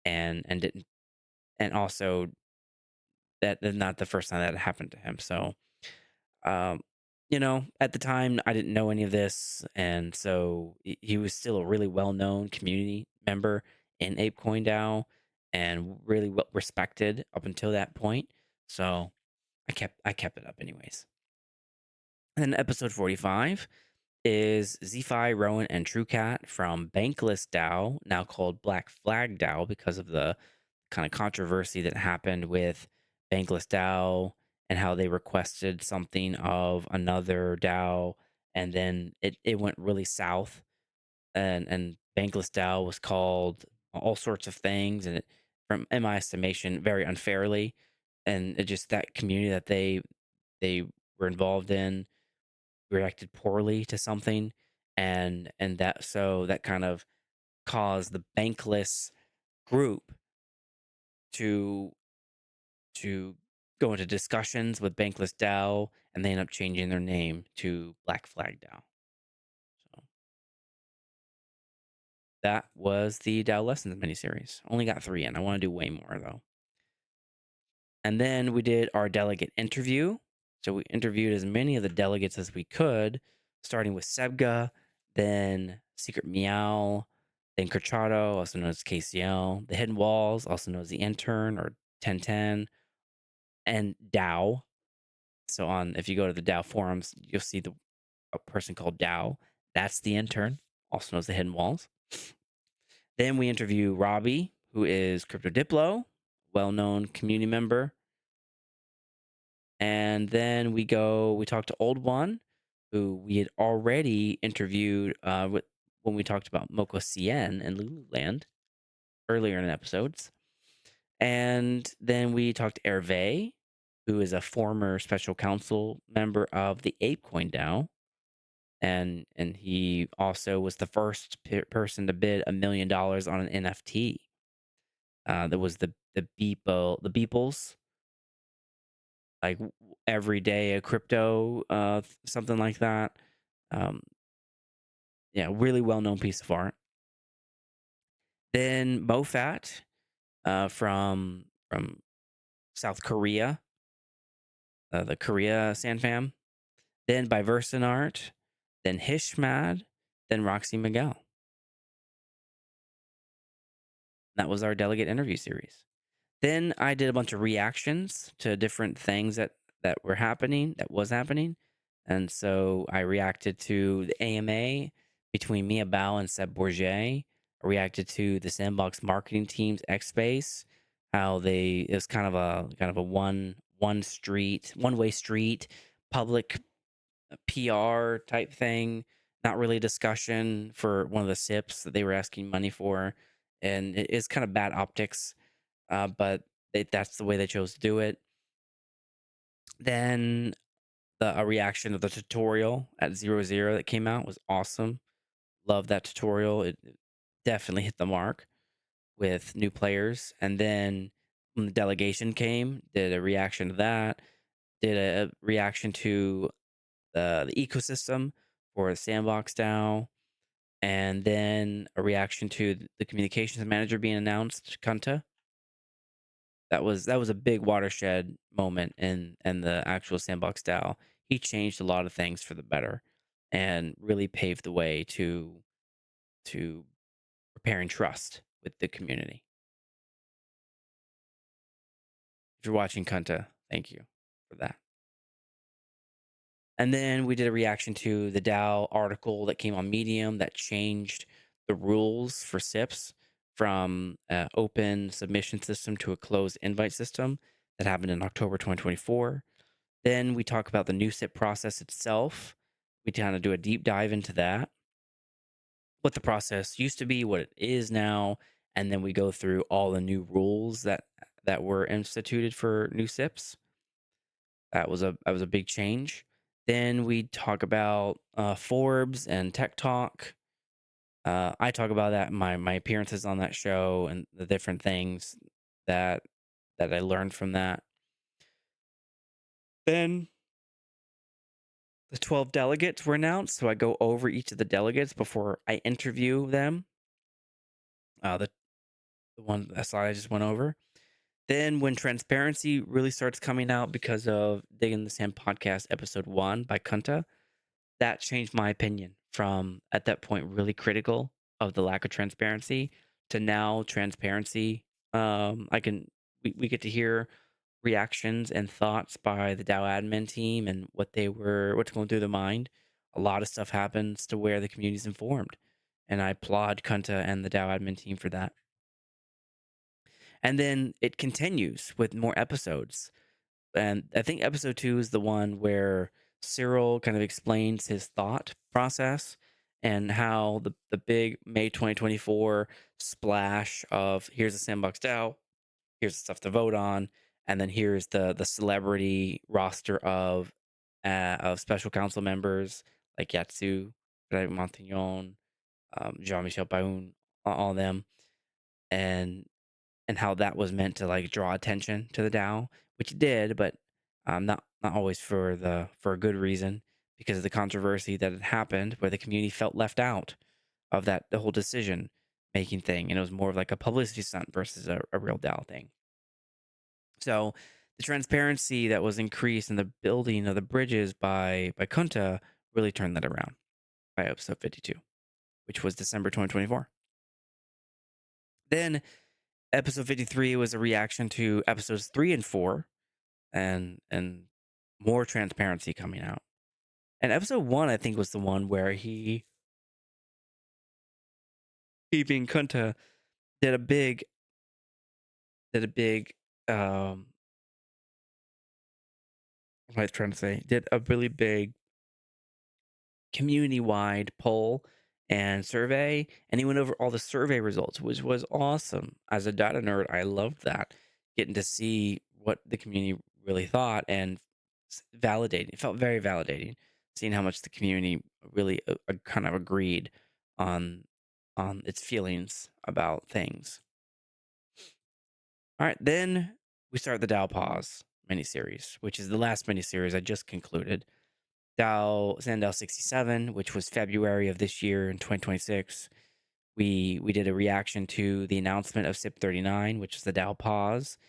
and didn't, and also that's not the first time that happened to him. So um at the time I didn't know any of this, and so he was still a really well-known community member in ApeCoin DAO and really well respected up until that point. So I kept it up anyways. And then episode 45 is Zephi, Rowan, and TrueCat from Bankless DAO, now called Black Flag DAO because of the kind of controversy that happened with Bankless DAO and how they requested something of another DAO, and then it went really south, and Bankless DAO was called all sorts of things, and from in my estimation, very unfairly, and it just that community that they were involved in reacted poorly to something, and that kind of caused the Bankless group to to go into discussions with Bankless DAO, and they end up changing their name to Black Flag DAO. So that was the DAO Lessons miniseries. Only got 3 in. I want to do way more though. And then we did our delegate interview. So we interviewed as many of the delegates as we could, starting with Sebga, then Secret Meow, then Kerchado, also known as KCL, the Hidden Walls, also known as the Intern or 1010, and Dow. So on, if you go to the Dow forums, you'll see a person called Dow. That's the Intern, also known as the Hidden Walls. Then we interview Robbie, who is Crypto Diplo, well-known community member. And then we talked to Old One, who we had already interviewed when we talked about Moko Cien and Lululand earlier in episodes. And then we talked to Hervé, who is a former special council member of the ApeCoin DAO. And he also was the first person to bid $1 million on an NFT. That was the Beeples, like every day a crypto, something like that. Um, yeah, really well known piece of art. Then Mofat, from South Korea, the Korea SandFam. Then by Versinart, then Hishmad, then Roxy Miguel. That was our delegate interview series. Then I did a bunch of reactions to different things that were happening, that was happening. And so I reacted to the AMA between Mia Bao and Seb Bourget. I reacted to the Sandbox marketing team's X Space, how it was kind of a one way street, public PR type thing, not really a discussion for one of the SIPs that they were asking money for. And it is kind of bad optics, but that's the way they chose to do it. Then a reaction of the tutorial at 00 that came out was awesome. Love that tutorial. It definitely hit the mark with new players. And then when the delegation came, did a reaction to that. Did a reaction to the ecosystem for the Sandbox DAO, and then a reaction to the communications manager being announced, Kunta. That was a big watershed moment in the actual Sandbox DAO. He changed a lot of things for the better, and really paved the way to repairing trust with the community. If you're watching, Kunta, thank you for that. And then we did a reaction to the DAO article that came on Medium that changed the rules for SIPs from an open submission system to a closed invite system. That happened in October 2024. Then we talk about the new SIP process itself, we kind of do a deep dive into that, what the process used to be, what it is now, and then we go through all the new rules that were instituted for new SIPs. That was a big change. Then we talk about Forbes and Tech Talk. I talk about that, my appearances on that show and the different things that that I learned from that. Then the 12 delegates were announced, so I go over each of the delegates before I interview them. The one that slide I just went over. Then when transparency really starts coming out because of Digging the Sand podcast episode 1 by Kunta, that changed my opinion from at that point really critical of the lack of transparency to now transparency. We get to hear reactions and thoughts by the DAO admin team and what's going through the mind. A lot of stuff happens to where the community's informed, and I applaud Kunta and the DAO admin team for that. And then it continues with more episodes. And I think episode 2 is the one where Cyril kind of explains his thought process and how the big May 2024 splash of here's the Sandbox DAO, here's the stuff to vote on, and then here's the celebrity roster of special council members like Yatsu, Frédéric Montignon, Jean-Michel Paun, all of them, and how that was meant to like draw attention to the DAO, which it did, but not always for a good reason because of the controversy that had happened where the community felt left out of the whole decision making thing, and it was more of like a publicity stunt versus a real DAO thing. So the transparency that was increased in the building of the bridges by Kunta really turned that around by episode 52, which was December 2024. Then episode 53 was a reaction to episodes 3 and 4 and more transparency coming out. And episode 1 I think was the one where he being Kunta did a big um what am I trying to say? Did a really big community-wide poll and survey, and he went over all the survey results, which was awesome. As a data nerd, I loved that, getting to see what the community really thought and validating. It felt very validating, seeing how much the community really kind of agreed on its feelings about things. All right, then we start the DAO Pause miniseries, which is the last miniseries I just concluded. SANDDAO 67, which was February of this year in 2026. We did a reaction to the announcement of SIP 39, which is the DAO pause.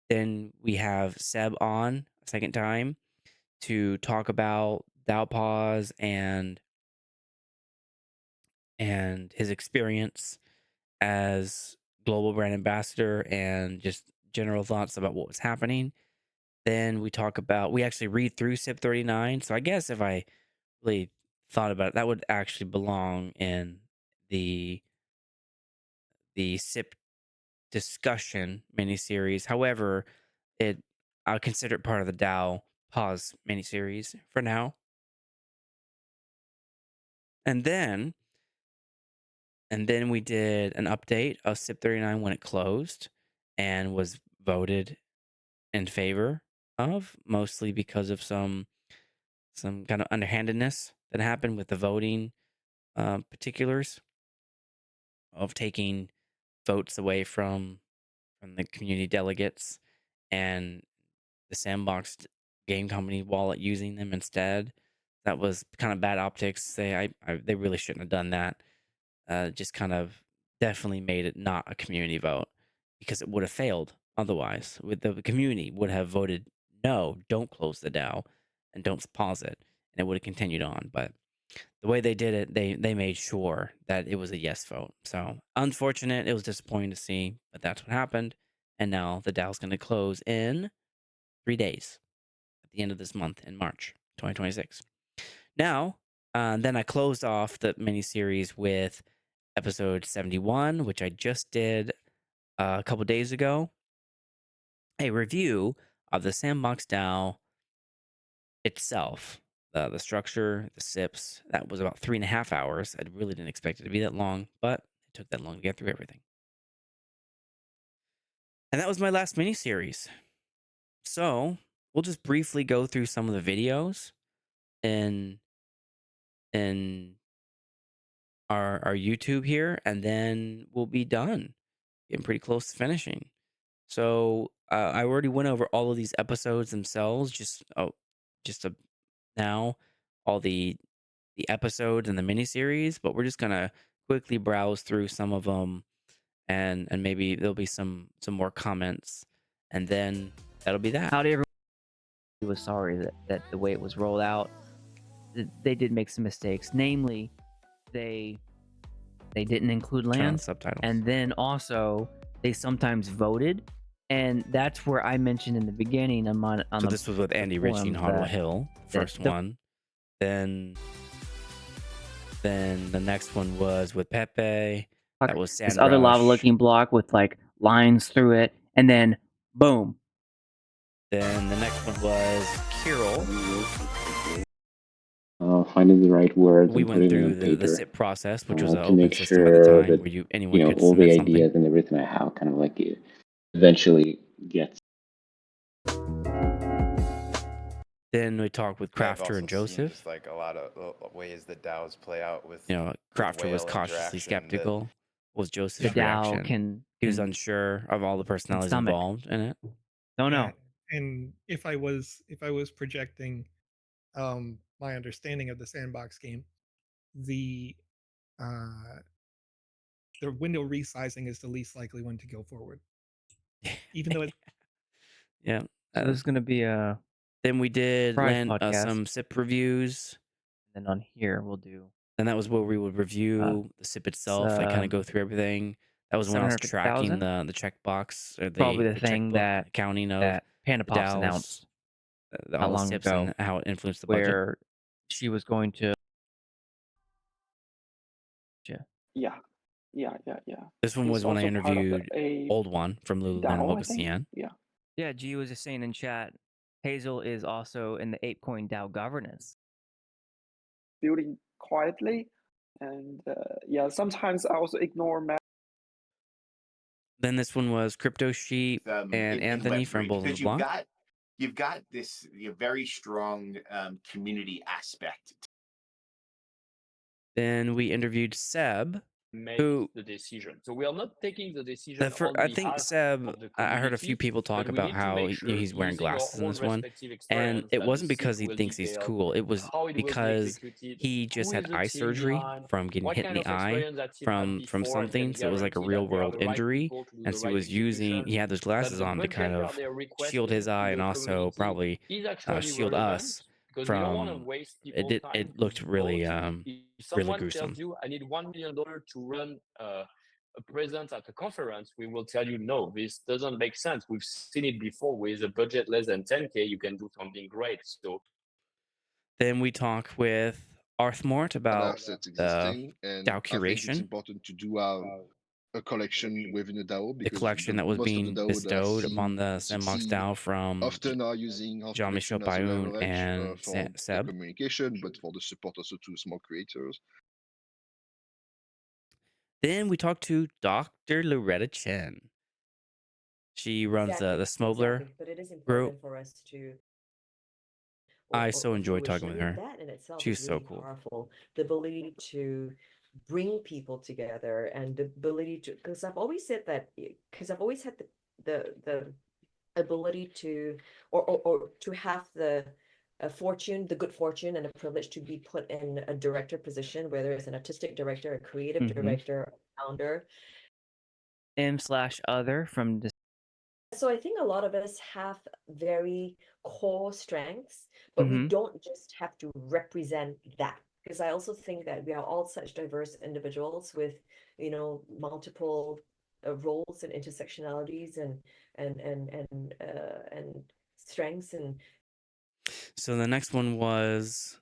Then we have Seb on a second time to talk about DAO pause and his experience as global brand ambassador and just general thoughts about what was happening. Then we actually read through SIP 39. So I guess if I really thought about it, that would actually belong in the SIP discussion miniseries. However, it I'll consider it part of the DAO pause miniseries for now. And then we did an update of SIP 39 when it closed and was voted in favor of, mostly because of some kind of underhandedness that happened with the voting particulars of taking votes away from the community delegates and the Sandbox Game Company wallet using them instead. That was kind of bad optics. They really shouldn't have done that. Just kind of definitely made it not a community vote because it would have failed otherwise. With the community would have voted no, don't close the DAO and don't pause it, and it would have continued on. But the way they did it, they made sure that it was a yes vote. So unfortunate. It was disappointing to see, but that's what happened. And now the DAO's going to close in 3 days at the end of this month in March 2026. Now, then I closed off the mini-series with episode 71, which I just did a couple days ago. A review of the Sandbox DAO itself, the structure, the sips. That was about 3.5 hours. I really didn't expect it to be that long, but it took that long to get through everything. And that was my last mini series. So we'll just briefly go through some of the videos in in our YouTube here, and then we'll be done. Getting pretty close to finishing. So I already went over all of these episodes themselves. Just now, all the episodes and the miniseries, but we're just gonna quickly browse through some of them, and maybe there'll be some more comments, and then that'll be that. Howdy, everyone. He was sorry that the way it was rolled out, they did make some mistakes. Namely, they didn't include Turn on lands, subtitles. and then also they sometimes voted, and that's where I mentioned in the beginning on So this was with Andy Ritchie and Hardwell Hill, first one. Then the next one was with Pepe. That was this other lava Sandrush. looking block with like lines through it, and then boom. Then the next one was Kirill. Finding the right words We and went putting it through on the paper SIP process, which was an to open make system at the sure time that where anyone could all the submit something. ideas and everything I have kind of like it eventually gets. Then we talked with Crafter and Joseph. Just like a lot of ways that DAOs play out with, Crafter was whale cautiously interaction skeptical. Was Joseph's The DAO reaction? He was unsure of all the personalities stomach. involved in it. Don't know. And if I was projecting my understanding of the Sandbox game, the window resizing is the least likely one to go forward. Even though it Yeah. So this is gonna be a Then we did podcast. some SIP reviews. And then on here we'll do. And that was where we would review the SIP itself, like kind of go through everything. That was when I was tracking the checkbox or probably the thing that counting of that Panda the Pops DAOs, announced all the long SIPs ago, and how it influenced the budget. where she was going to. Yeah. This one was when I interviewed Old One from Lululemon DAO, I Mocha think. CN. Yeah, G was just saying in chat, Hazel is also in the ApeCoin DAO governance. Building quietly, and sometimes I also ignore. Then this one was Crypto Sheep and Anthony from Bulls of the Block. You've got this very strong community aspect. Then we interviewed Seb, who the decision. So we are not taking the decision. I think Seb, I heard a few people talk about how he's wearing glasses in this one, and it wasn't because he thinks he's cool. It was because he just had eye surgery from getting hit in the eye from something. So it was like a real world injury, and so he had those glasses on to kind of shield his eye and also probably shield us from it. It looked really really gruesome. Tells you I need $1 million to run a presence at a conference, we will tell you no, this doesn't make sense. We've seen it before. With a budget less than 10K, you can do something great. So then we talk with Arthmort about the DAO curation. It's important to do a collection within a DAO, the collection that was being bestowed upon the Sandbox DAO from often are using Jean-Michel Payoun and Seb. Communication, but for the support also to small creators. Then we talked to Dr. Loretta Chen. She runs the Smobler but it is important group. for us to. I so enjoyed talking with her. That in itself She was is so really cool. Powerful. The ability to bring people together and the ability to, because I've always said that, because I've always had the ability to, or to have the fortune, the good fortune and a privilege to be put in a director position, whether it's an artistic director, a creative director, a founder. M/other from the. So I think a lot of us have very core strengths, but we don't just have to represent that. Because I also think that we are all such diverse individuals with, multiple roles and intersectionalities and strengths. And so the next one was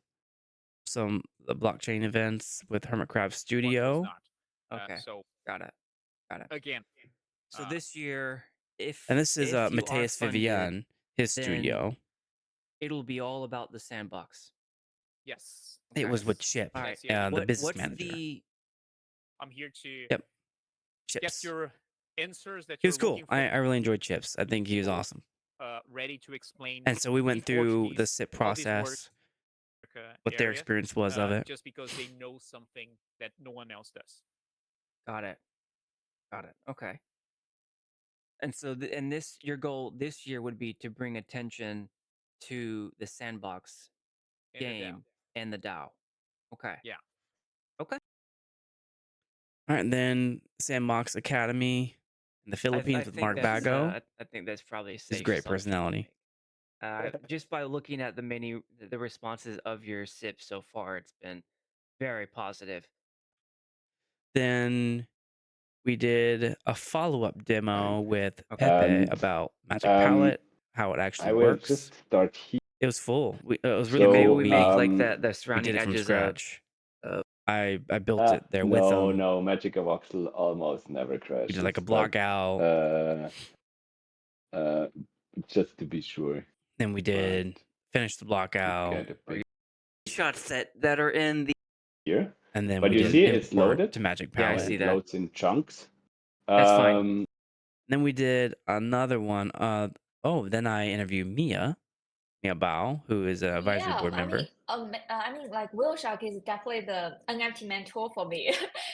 the blockchain events with Hermit Crab Studio. Okay, got it. Again, so this year, and this is Mateus Vivian, his studio. It'll be all about the sandbox. Yes. It Okay. was with Chip, All right. Yes. the business What's manager. I'm here to Yep, get Chips. your answers that He you're was cool. looking for. I really enjoyed Chips. I think he was People, awesome. ready to explain And so we in went through the Portuguese SIP how this works process, what their area, experience was of it. just because they know something that no one else does. Got it. Got it. Okay. And so, and this, your goal this year would be to bring attention to the Sandbox And the DAO. game and the DAO. Okay. Yeah. Okay. All right, and then Sandbox Academy in the Philippines with Mark that's, Bago. I think that's probably a He's a safe great assumption to personality. make. Just by looking at the responses of your SIP so far, it's been very positive. Then we did a follow-up demo with Pepe And, about Magic Palette, how it I actually will works. just start here. It was full. It was really So, Maybe cool. we make like the We surrounding did it from edges scratch. I built it there with them. No, Magic Voxel almost never crashes. We did like a block out. Just to be sure. Then we did finish the block out. Shots that are in the Here. And then But we you did see import it's loaded to Magic Yeah, I Palette. see It that. loads in chunks. That's fine. Then we did another one. Then I interviewed Mia Bao, who is an advisory board member. I mean, like Whale Shark is definitely the NFT mentor for me.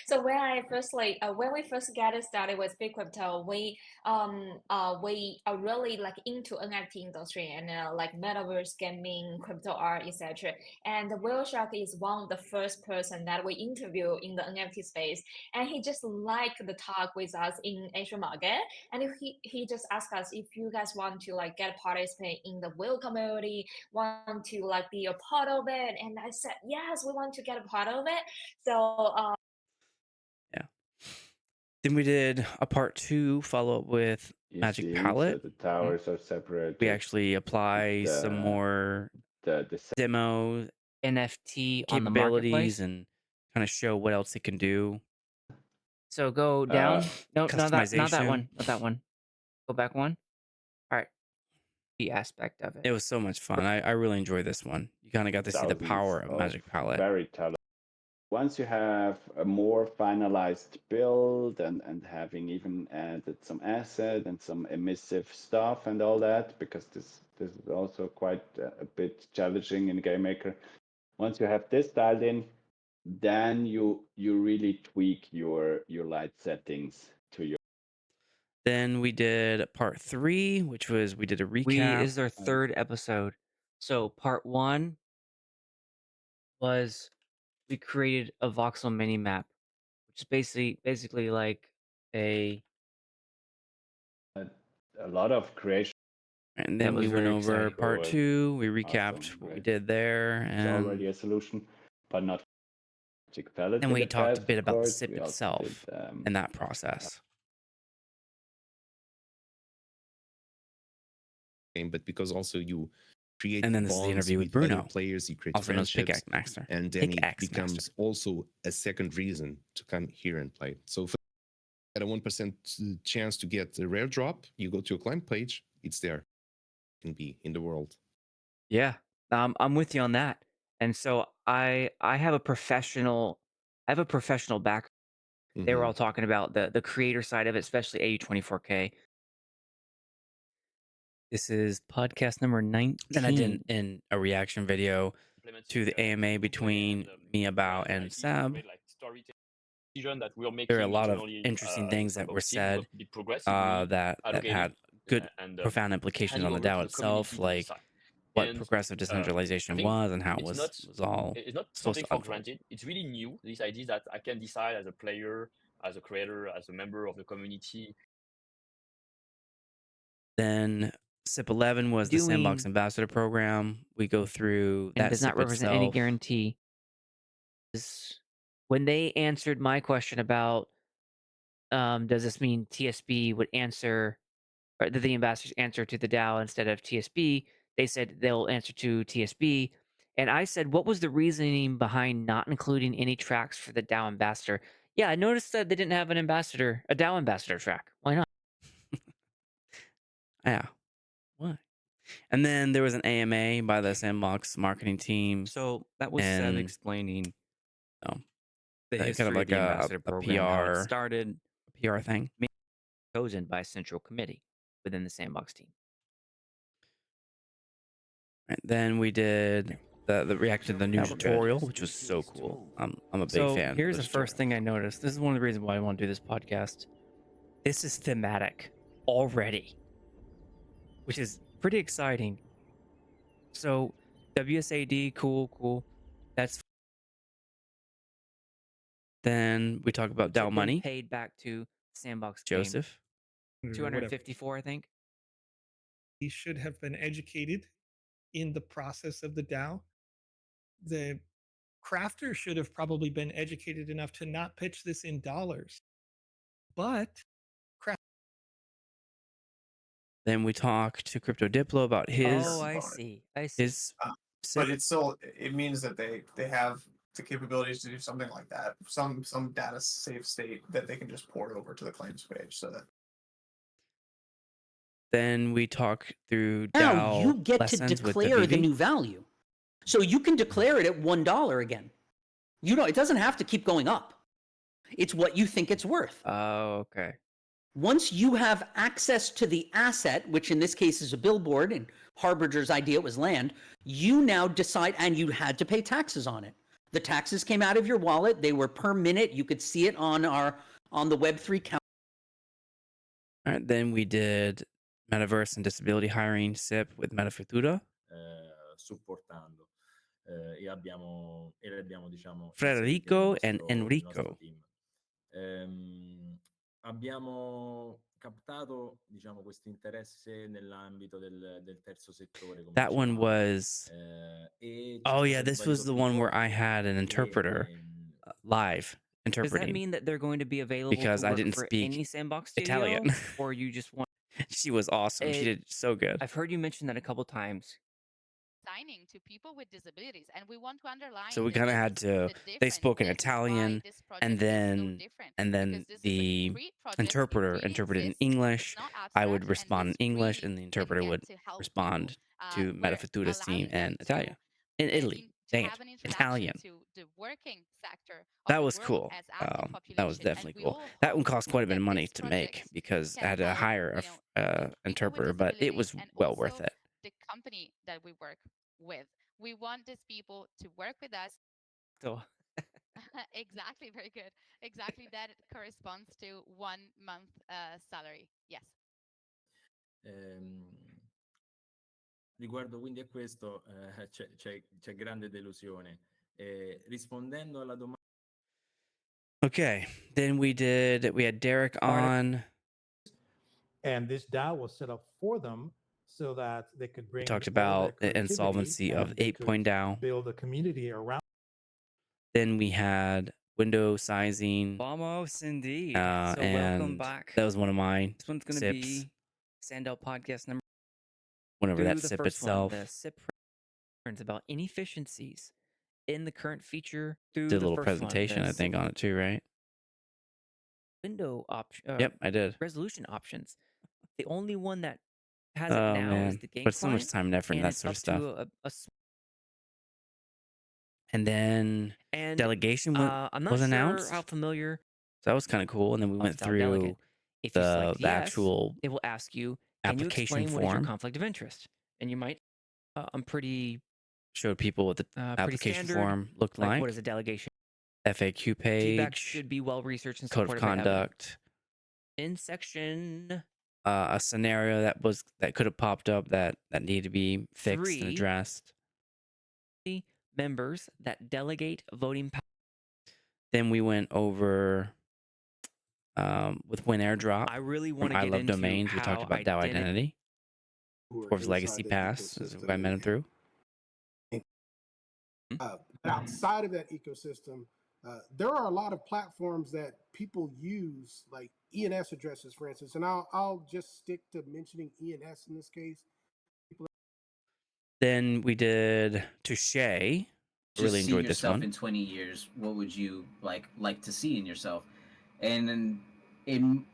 So when I first when we first got started with Big Crypto, we are really like into NFT industry and like metaverse gaming, crypto art, etc. And the Whale Shark is one of the first person that we interview in the NFT space, and he just liked the talk with us in Asia market, and he just asked us if you guys want to like get participate in the whale community, want to like be a part of it, and I said yes, we want to get a part of it. So Yeah. Then we did a part 2 follow up with Magic Palette. So the towers are separated. We actually apply some more the demo NFT on the capabilities marketplace and kind of show what else it can do. So go down. No, not that customization. one. Not that one. Go back one. All right. The aspect of it. It was so much fun. I really enjoyed this one. You kind of got to see the power of Magic Palette. Very talented. Once you have a more finalized build and having even added some asset and some emissive stuff and all that, because this is also quite a bit challenging in Game Maker. Once you have this dialed in, then you really tweak your light settings to your. Then we did part 3, which was we did a recap. Is our third episode. So part 1 was we created a voxel mini map, which is basically like a lot of creation. And then we went over part 2. We recapped Awesome, what we great. did there, It's and already a solution, but not Magic Palette. then in we the talked a past, bit of about the course. SIP We also itself did, and that process. But because also you create And then this is the interview with Bruno, other players, you create also known as friendships, Pickaxe Master. and then it Pickaxe becomes Master. also a second reason to come here and play. So for at a 1% chance to get a rare drop, you go to a client page, it's there. It can be in the world. Yeah, I'm with you on that. And so I have a professional background. They were all talking about the creator side of it, especially AU24K. This is podcast number 19. Then I did in a reaction video to the AMA between Mia Bao and Sab. That we are making There are a lot of internally, interesting things that were Sandbox team said will be progressively that had good, profound implications on the handing over DAO to the itself, community to like decide. what And, progressive I decentralization think was and how it it's was all it's not supposed something to for unfold. granted. It's really new, this idea that I can decide as a player, as a creator, as a member of the community. Then SIP 11 was the Sandbox Ambassador Program. We go through that. And does not represent any guarantee. When they answered my question about does this mean TSB would answer, or that the ambassadors answer to the DAO instead of TSB, they said they'll answer to TSB. And I said, what was the reasoning behind not including any tracks for the DAO ambassador? Yeah, I noticed that they didn't have a DAO ambassador track. Why not? Yeah. What? And then there was an AMA by the Sandbox marketing team. So that was Seth And explaining the the kind history of like of the ambassador a program, how it PR started, PR thing. chosen by a central committee within the Sandbox team. Right, then we did the reaction to the new That was good. tutorial, which was so cool. I'm a big So fan. here's of the first thing I noticed. This is one of the reasons why I want to do this podcast. This is thematic already, which is pretty exciting. So WSAD, cool. That's Then we talk about DAO money. paid back to Sandbox Game. Joseph. 254, I think. He should have been educated in the process of the DAO. The crafter should have probably been educated enough to not pitch this in dollars. But Then we talk to Crypto Diplo about his. Oh, I see. His. But it's still, it means that they have the capabilities to do something like that. Some data safe state that they can just port over to the claims page, so that. Then we talk through Now DAO you get to lessons with declare the VV. new value. So you can declare it at $1 again. You know, it doesn't have to keep going up. It's what you think it's worth. Oh, okay. Once you have access to the asset, which in this case is a billboard, and Harbinger's idea was land, you now decide, and you had to pay taxes on it. The taxes came out of your wallet. They were per minute. You could see it on the Web3 count. All right, then we did Metaverse and Disability Hiring SIP with Metafutura. Supportando. E abbiamo diciamo Federico and Enrico. Abbiamo captato diciamo questo interesse nell'ambito del terzo settore, come That one dicevamo. was. E Oh c'è yeah, stato il this was the one where I had an interpreter live Does that interpreting mean that they're going to be available because to I work didn't for speak any Sandbox studio, Italian. or you just want? She was awesome. She did so good. I've heard you mention that a couple times. Signing to people with disabilities, and we want to underline So we the kind of had to. They spoke in This is why Italian, this and project is so then different, and because then this is a the concrete project, it interpreter really interpreted in exists, English. it's not I would abstract, and respond in this English, really and the interpreter again would to help respond to we're Metafutura's team allowing them and Italian. In Italy. to Dang have it. an introduction Italian. to the working sector of That the was world cool. as active That was population, and definitely we cool. all That one hope cost quite a bit of that money these to make projects because I can had to help, hire you know, a people with interpreter, but it was disabilities and well worth also it. the company that we work with. We want these people to work with us. So Exactly, very good. Exactly, that corresponds to 1 month salary. Yes. Riguardo quindi a questo c'è grande delusione. Rispondendo alla domanda. Okay, then we had Derek on. And this DAO was set up for them so that they could bring. We talked all their about the creativity insolvency of and they 8 could Point DAO. build a community around. Then we had window sizing. Vamos indeed. So welcome and back. that was one of mine. This one's going to be SANDDAO podcast number. Whenever that the SIP first itself. One, the SIP concerns about inefficiencies in the current feature through Did a the little first presentation, one, I think, on it too, right? window option. Yep, I did. Resolution options. The only one that has it Oh now man, is the game but so much client, time and effort in and that it's sort of up stuff. to And then and delegation I'm not was sure announced. how familiar. So that was kind of cool. And then we went DAO through delegate. If you select the yes, actual it will ask you, can you application explain what is your form. conflict of interest? And you might, I'm pretty Showed people what the pretty application standard, form looked like. what is a delegation? FAQ Feedback page, should be well researched and code of supported by evidence. conduct, In section a scenario that could have popped up that needed to be fixed and 3, addressed. members that delegate voting power. Then we went over with Win Airdrop. I really from want to I get Love into Domains. We talked how about DAO identity. who are Forbes inside Legacy the Pass is what I ecosystem. met him through. But outside of that ecosystem, there are a lot of platforms that people use, like ENS addresses, for instance. And I'll just stick to mentioning ENS in this case. Then we did Touche. Really see enjoyed this yourself one. in 20 years. What would you like to see in yourself? And in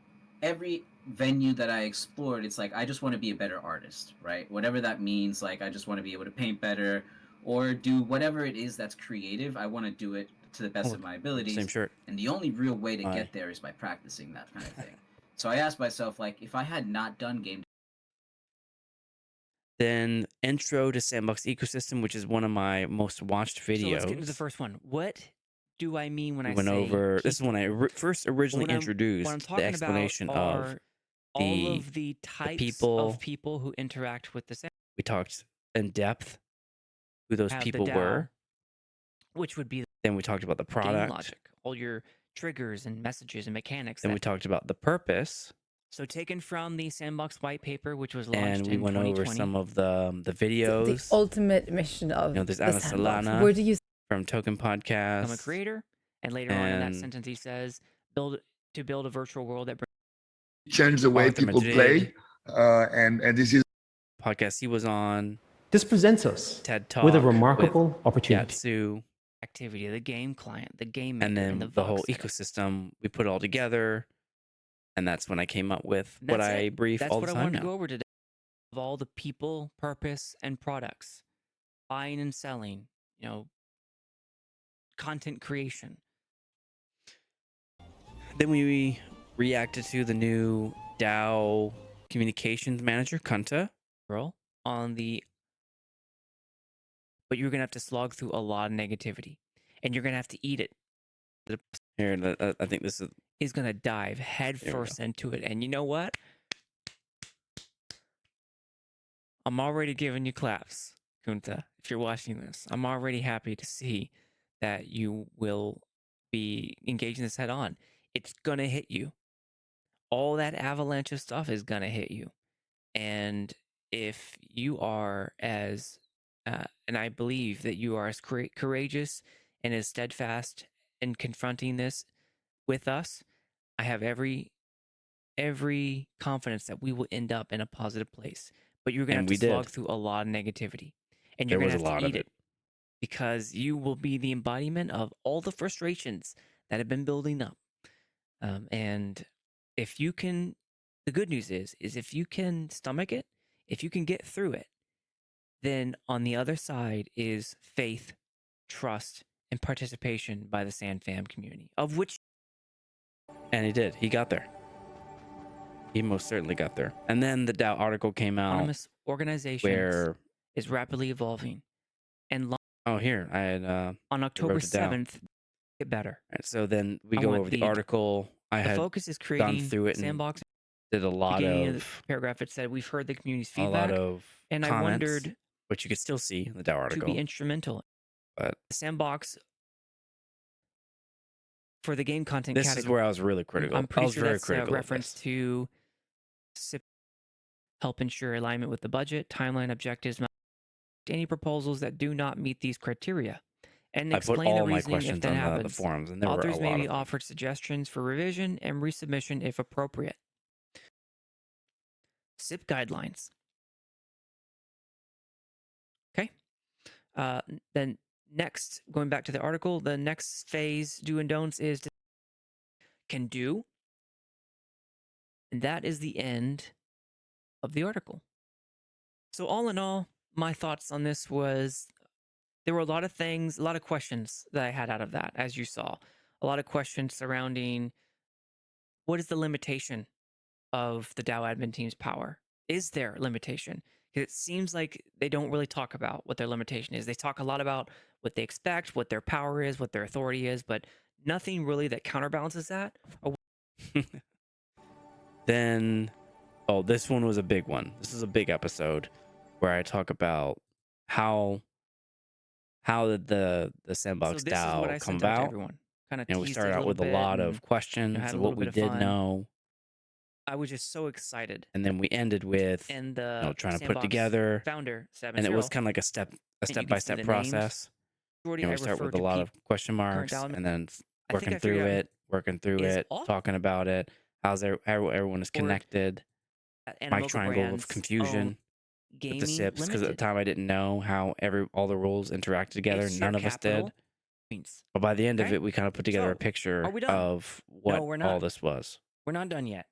every venue that I explored, it's like I just want to be a better artist, right? Whatever that means, like I just want to be able to paint better or do whatever it is that's creative. I want to do it to the best of my abilities. Same shirt. And the only real way to Why? get there is by practicing that kind of thing. So I asked myself, like, if I had not done game Then intro to Sandbox ecosystem, which is one of my most watched videos. So let's get into the first one. What do I mean when We I went say over. This is when I first originally what I'm introduced the talking about explanation of are all of the types of people who interact with the sandbox. We talked in depth who those Have the people DAO, were. which would be Then we talked about the game product. logic, all your triggers and messages and mechanics. Then we talked about the purpose. So taken from the Sandbox white paper, which was launched And we in went 2020. over some of the videos. The ultimate mission of There's the Anna Sandbox. Solana Where do you from Token Podcast. Become a creator, and later on in that sentence he says, build a virtual world that change the way people play, and this is podcast he was on. This presents us TED Talk with a remarkable with opportunity. Yatsu, activity, the game client, the game maker, and then and the the whole Vox setup. ecosystem. We put it all together, and that's when I came up with what That's I it. brief That's all what the I time wanted now. to go over today. Of all the people, purpose, and products, buying and selling, content creation. Then we reacted to the new DAO communications manager, Kunta. On the, but you're gonna have to slog through a lot of negativity, and you're gonna have to eat it. Here, I think this is gonna dive headfirst into it, and you know what? I'm already giving you claps, Kunta. If you're watching this, I'm already happy to see that you will be engaging this head on. It's gonna hit you. All that avalanche of stuff is gonna hit you, and if you are as, and I believe that you are as courageous and as steadfast in confronting this with us, I have every confidence that we will end up in a positive place. But you're gonna And have to we slog did. through a lot of negativity, and you're There gonna was a have lot to of eat it. because you will be the embodiment of all the frustrations that have been building up. And if you can, the good news is if you can stomach it, if you can get through it, then on the other side is faith, trust, and participation by the SandFam community, of which. And he did. He got there. He most certainly got there. And then the DAO article came out. Autonomous organizations where is rapidly evolving. And oh, here I had on October wrote it down. 7th, get better. And so then we I go want over the the article. I the had focus is gone creating through it and Sandbox. did a lot Beginning of the paragraph, it said we've heard the community's a feedback, lot of and I comments, wondered which you could still see in the DAO to article. be instrumental. But The Sandbox for the game content this category. is where I was really critical. I'm I pretty was sure very that's a critical of reference this. to help ensure alignment with the budget, timeline, objectives, any proposals that do not meet these criteria, and I put explain the all my reasoning if questions that on happens. the forums, and there were a Authors may lot be of them. offered suggestions for revision and resubmission if appropriate. SIP guidelines. Okay. Then next, going back to the article, the next phase, do and don'ts, is can do. And that is the end of the article. So all in all, my thoughts on this was there were a lot of things, a lot of questions that I had out of that, as you saw. A lot of questions surrounding what is the limitation of the DAO admin team's power? Is there a limitation? It seems like they don't really talk about what their limitation is. They talk a lot about what they expect, what their power is, what their authority is, but nothing really that counterbalances that. Then, oh, this one was a big one. This is a big episode where I talk about how did the Sandbox So this is what I DAO come sent out to about. everyone. Kinda And we teased it started a out little with a bit lot and, of questions had a of little what we bit of did fun. know. I was just so excited. And then we ended with And the trying to put Sandbox together founder, and it was Seven kind of like a and you can see step-by-step the process. names. And I we start refer with a to lot of question marks current and then I think working I through figured out it, is all- talking about it, how everyone is connected. and My local triangle of brands confusion own with the Gaming SIPs because at the Limited. time I didn't know how all the rules interacted together. It's None share of us capital did. points. But by the end of Okay? it, we kind of put together a So, picture are we done? of No, what we're all not. this was. We're not done yet.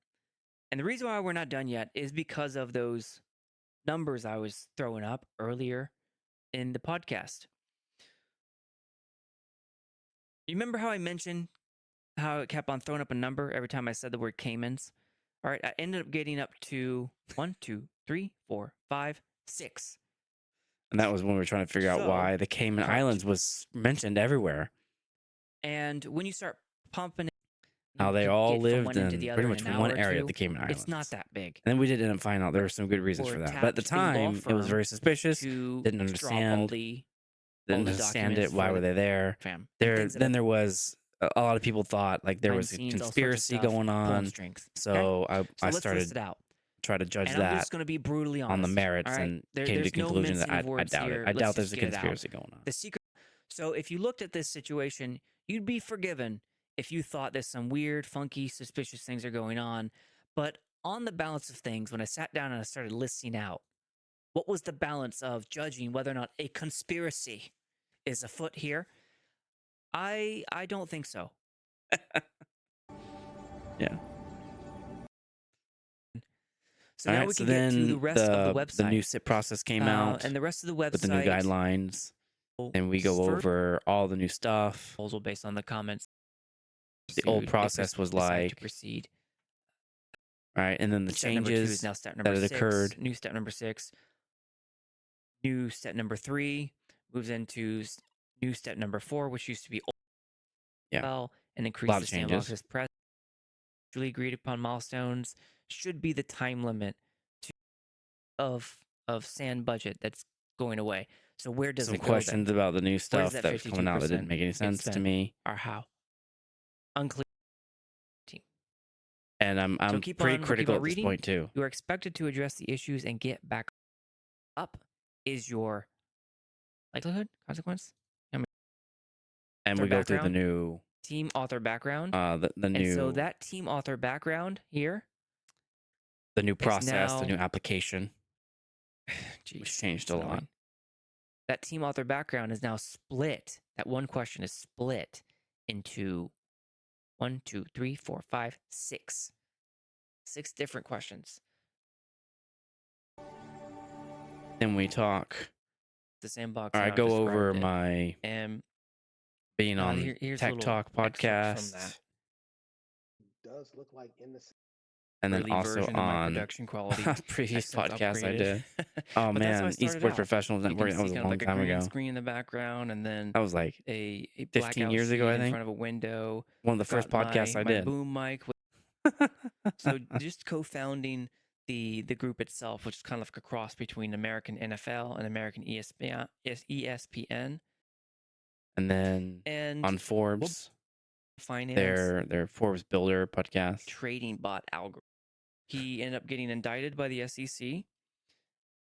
And the reason why we're not done yet is because of those numbers I was throwing up earlier in the podcast. You remember how I mentioned how it kept on throwing up a number every time I said the word Caymans? All right, I ended up getting up to 1, 2, 3, 4, 5, 6. And that was when we were trying to figure out why the Cayman Islands was mentioned everywhere. And when you start pumping, How they to all get from lived one end to in the pretty other much in an one hour or area two, of the Cayman Islands. it's not that big. And then we did end up finding out there were some good reasons Or for that. But at the tapped the law time, it was firm very suspicious. to Didn't draw up all understand. the Didn't understand it. documents Why for were the they there? fam. There. Then there was a lot of people thought like there Behind was the a scenes, all sorts of conspiracy stuff, going pulling on. strings. Okay? So So I let's started list it out. try to judge And I'm that just going to be brutally on the honest. merits All right? and came to the There's no conclusion that mincing of I words doubt it. here. I Let's doubt there's just a get it out. conspiracy going on. The secret. So if you looked at this situation, you'd be forgiven if you thought there's some weird, funky, suspicious things are going on. But on the balance of things, when I sat down and I started listing out, what was the balance of judging whether or not a conspiracy is afoot here? I don't think so. Yeah. So All now right, we so can get to the then rest of the the website. new SIP process came out And the rest of the website. with the new guidelines. And we go over all the new stuff. Proposal based on the comments. The old process was decide to like, proceed. all right, and then the Step number 2 is changes now step that number had 6. occurred. New step number 6. New step number 3 moves into new step number 4, which used to be Yeah, and a increase lot the of changes. Sandbox's press. Mutually agreed upon milestones should be the time limit of sand budget that's going away. So where does Some it go questions then? about the new Where does stuff that that was coming out that didn't 52% make any get sense to spent? me. Or how? Unclear. And So I'm keep pretty on, we'll keep critical on at this reading. point too. You are expected to address the issues and get back up. Is your likelihood, consequence? And Author we go through the background, new team author background. the And so new that team author background here the new is process, the now new application, Jeez, which changed it's a lot. annoying. That team author background is now split. That one question is split into 1, 2, 3, 4, 5, 6. 6 different questions. Then we talk. The Sandbox. Or I how go described over it. my And being on here's a Tech little Talk excerpt from podcast, that. Does look like in the and then Early also version of my on production quality previous has since podcasts I upgraded. did. Oh But that's how I man, started Esports out. Professionals You Network. can That was see a kind of long like a time green ago. screen in the background, and then That was like a 15 blackout years ago, scene I in think. front of a window. One of the first Got podcasts I my did. boom mic. So just co-founding the group itself, which is kind of like a cross between American NFL and American ESPN. And then And on Forbes, finance their Forbes Builder podcast. trading bot algorithm. He ended up getting indicted by the SEC.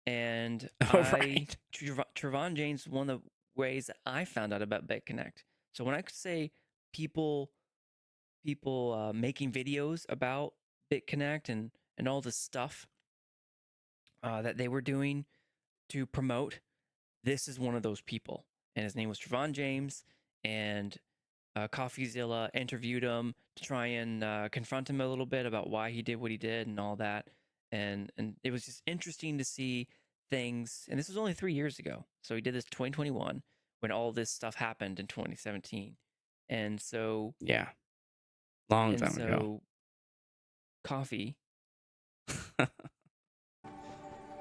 And Right. Trevon James, one of the ways that I found out about BitConnect. So when I could say people making videos about BitConnect and all this stuff that they were doing to promote, this is one of those people. And his name was Trevon James, and CoffeeZilla interviewed him to try and confront him a little bit about why he did what he did and all that. And it was just interesting to see things. And this was only 3 years ago. So he did this 2021 when all this stuff happened in 2017. And so Yeah. Long time ago. Coffee.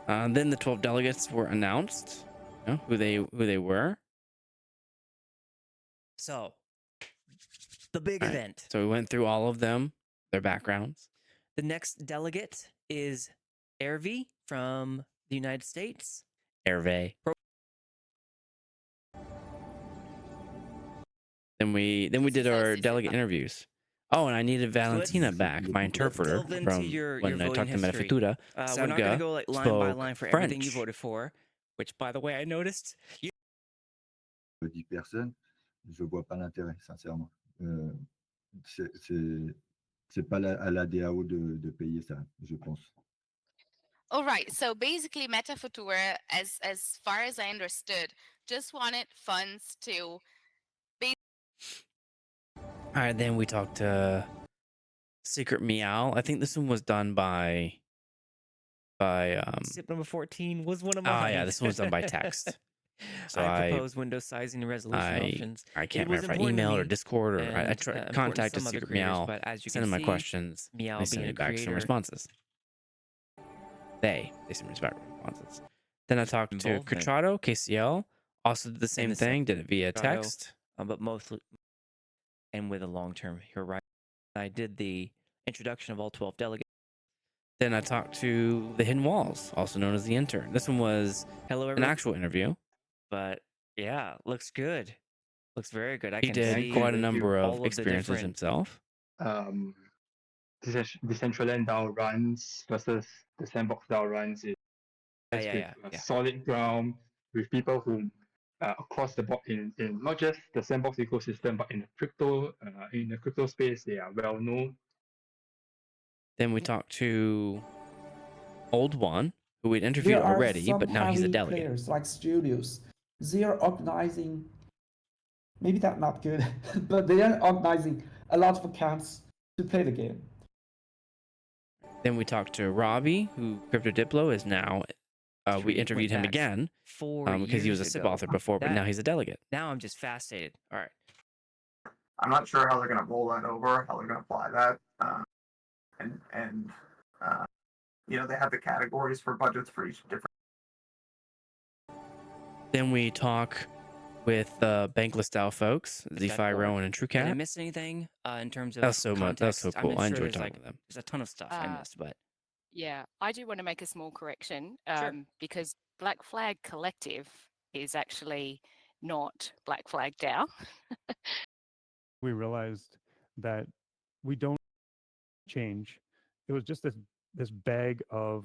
Then the 12 delegates were announced. You know, who they were. So the big All right. event. So we went through all of them, their backgrounds. The next delegate is Hervé from the United States. Hervé. Then we did our delegate interviews. Oh, and I needed Valentina back, my interpreter Let's delve into from your when I voting talked to history. Metafutura. We're not going to go like line by line for everything you French. voted for, which, by the way, I noticed. 10 personnes, je vois pas l'intérêt, sincèrement. C'est pas à la DAO de payer ça, je pense. All right. So basically, Metafutura, as far as I understood, just wanted funds to. All right, then we talked to Secret Meow. I think this one was done by Tip number 14 was one of oh mine. yeah, this one was done by text. So I proposed window sizing and resolution options. I It can't was remember if I important to emailed or me Discord or I and tried important to contacted some other Secret creators, Meow, but as you sent can in my see, questions. Meow They being sent me a back some creator, responses. They sent me back responses. Then I talked to involvement Catrado, KCL, also did the in same the thing, did it via SanddaO, text. but mostly and with a long-term horizon. I did the introduction of all 12 delegates. Then I talked to the Hidden Walls, also known as the intern. This one was Hello, an everyone. actual interview. But yeah, looks good. Looks very good. I He can did see quite a number of all of the experiences different himself. Decentraland DAO runs versus the Sandbox DAO runs is with a solid ground with people who across the board in not just the Sandbox ecosystem but in the crypto space they are well known. Then we talked to Old One, who we'd interviewed There are already, some but now he's a heavy delegate. players like studios. They are organizing. Maybe that's not good, but they are organizing a lot of accounts to play the game. Then we talked to Robbie, who Crypto Diplo is now. We interviewed him again because he was a SIP author before, but now he's a delegate. Now I'm just fascinated. All right. I'm not sure how they're going to roll that over, how they're going to apply that, and they have the categories for budgets for each different. Then we talk with the Bankless DAO folks, ZFi, Rowan, and Did I TrueCat. miss anything in terms of That was so much. That was so context? cool. I'm I sure enjoyed there's talking with them. there's a ton of stuff I missed, but Yeah, I do want to make a small correction Sure. because Black Flag Collective is actually not Black Flag DAO. We realized that we don't change. It was just this bag of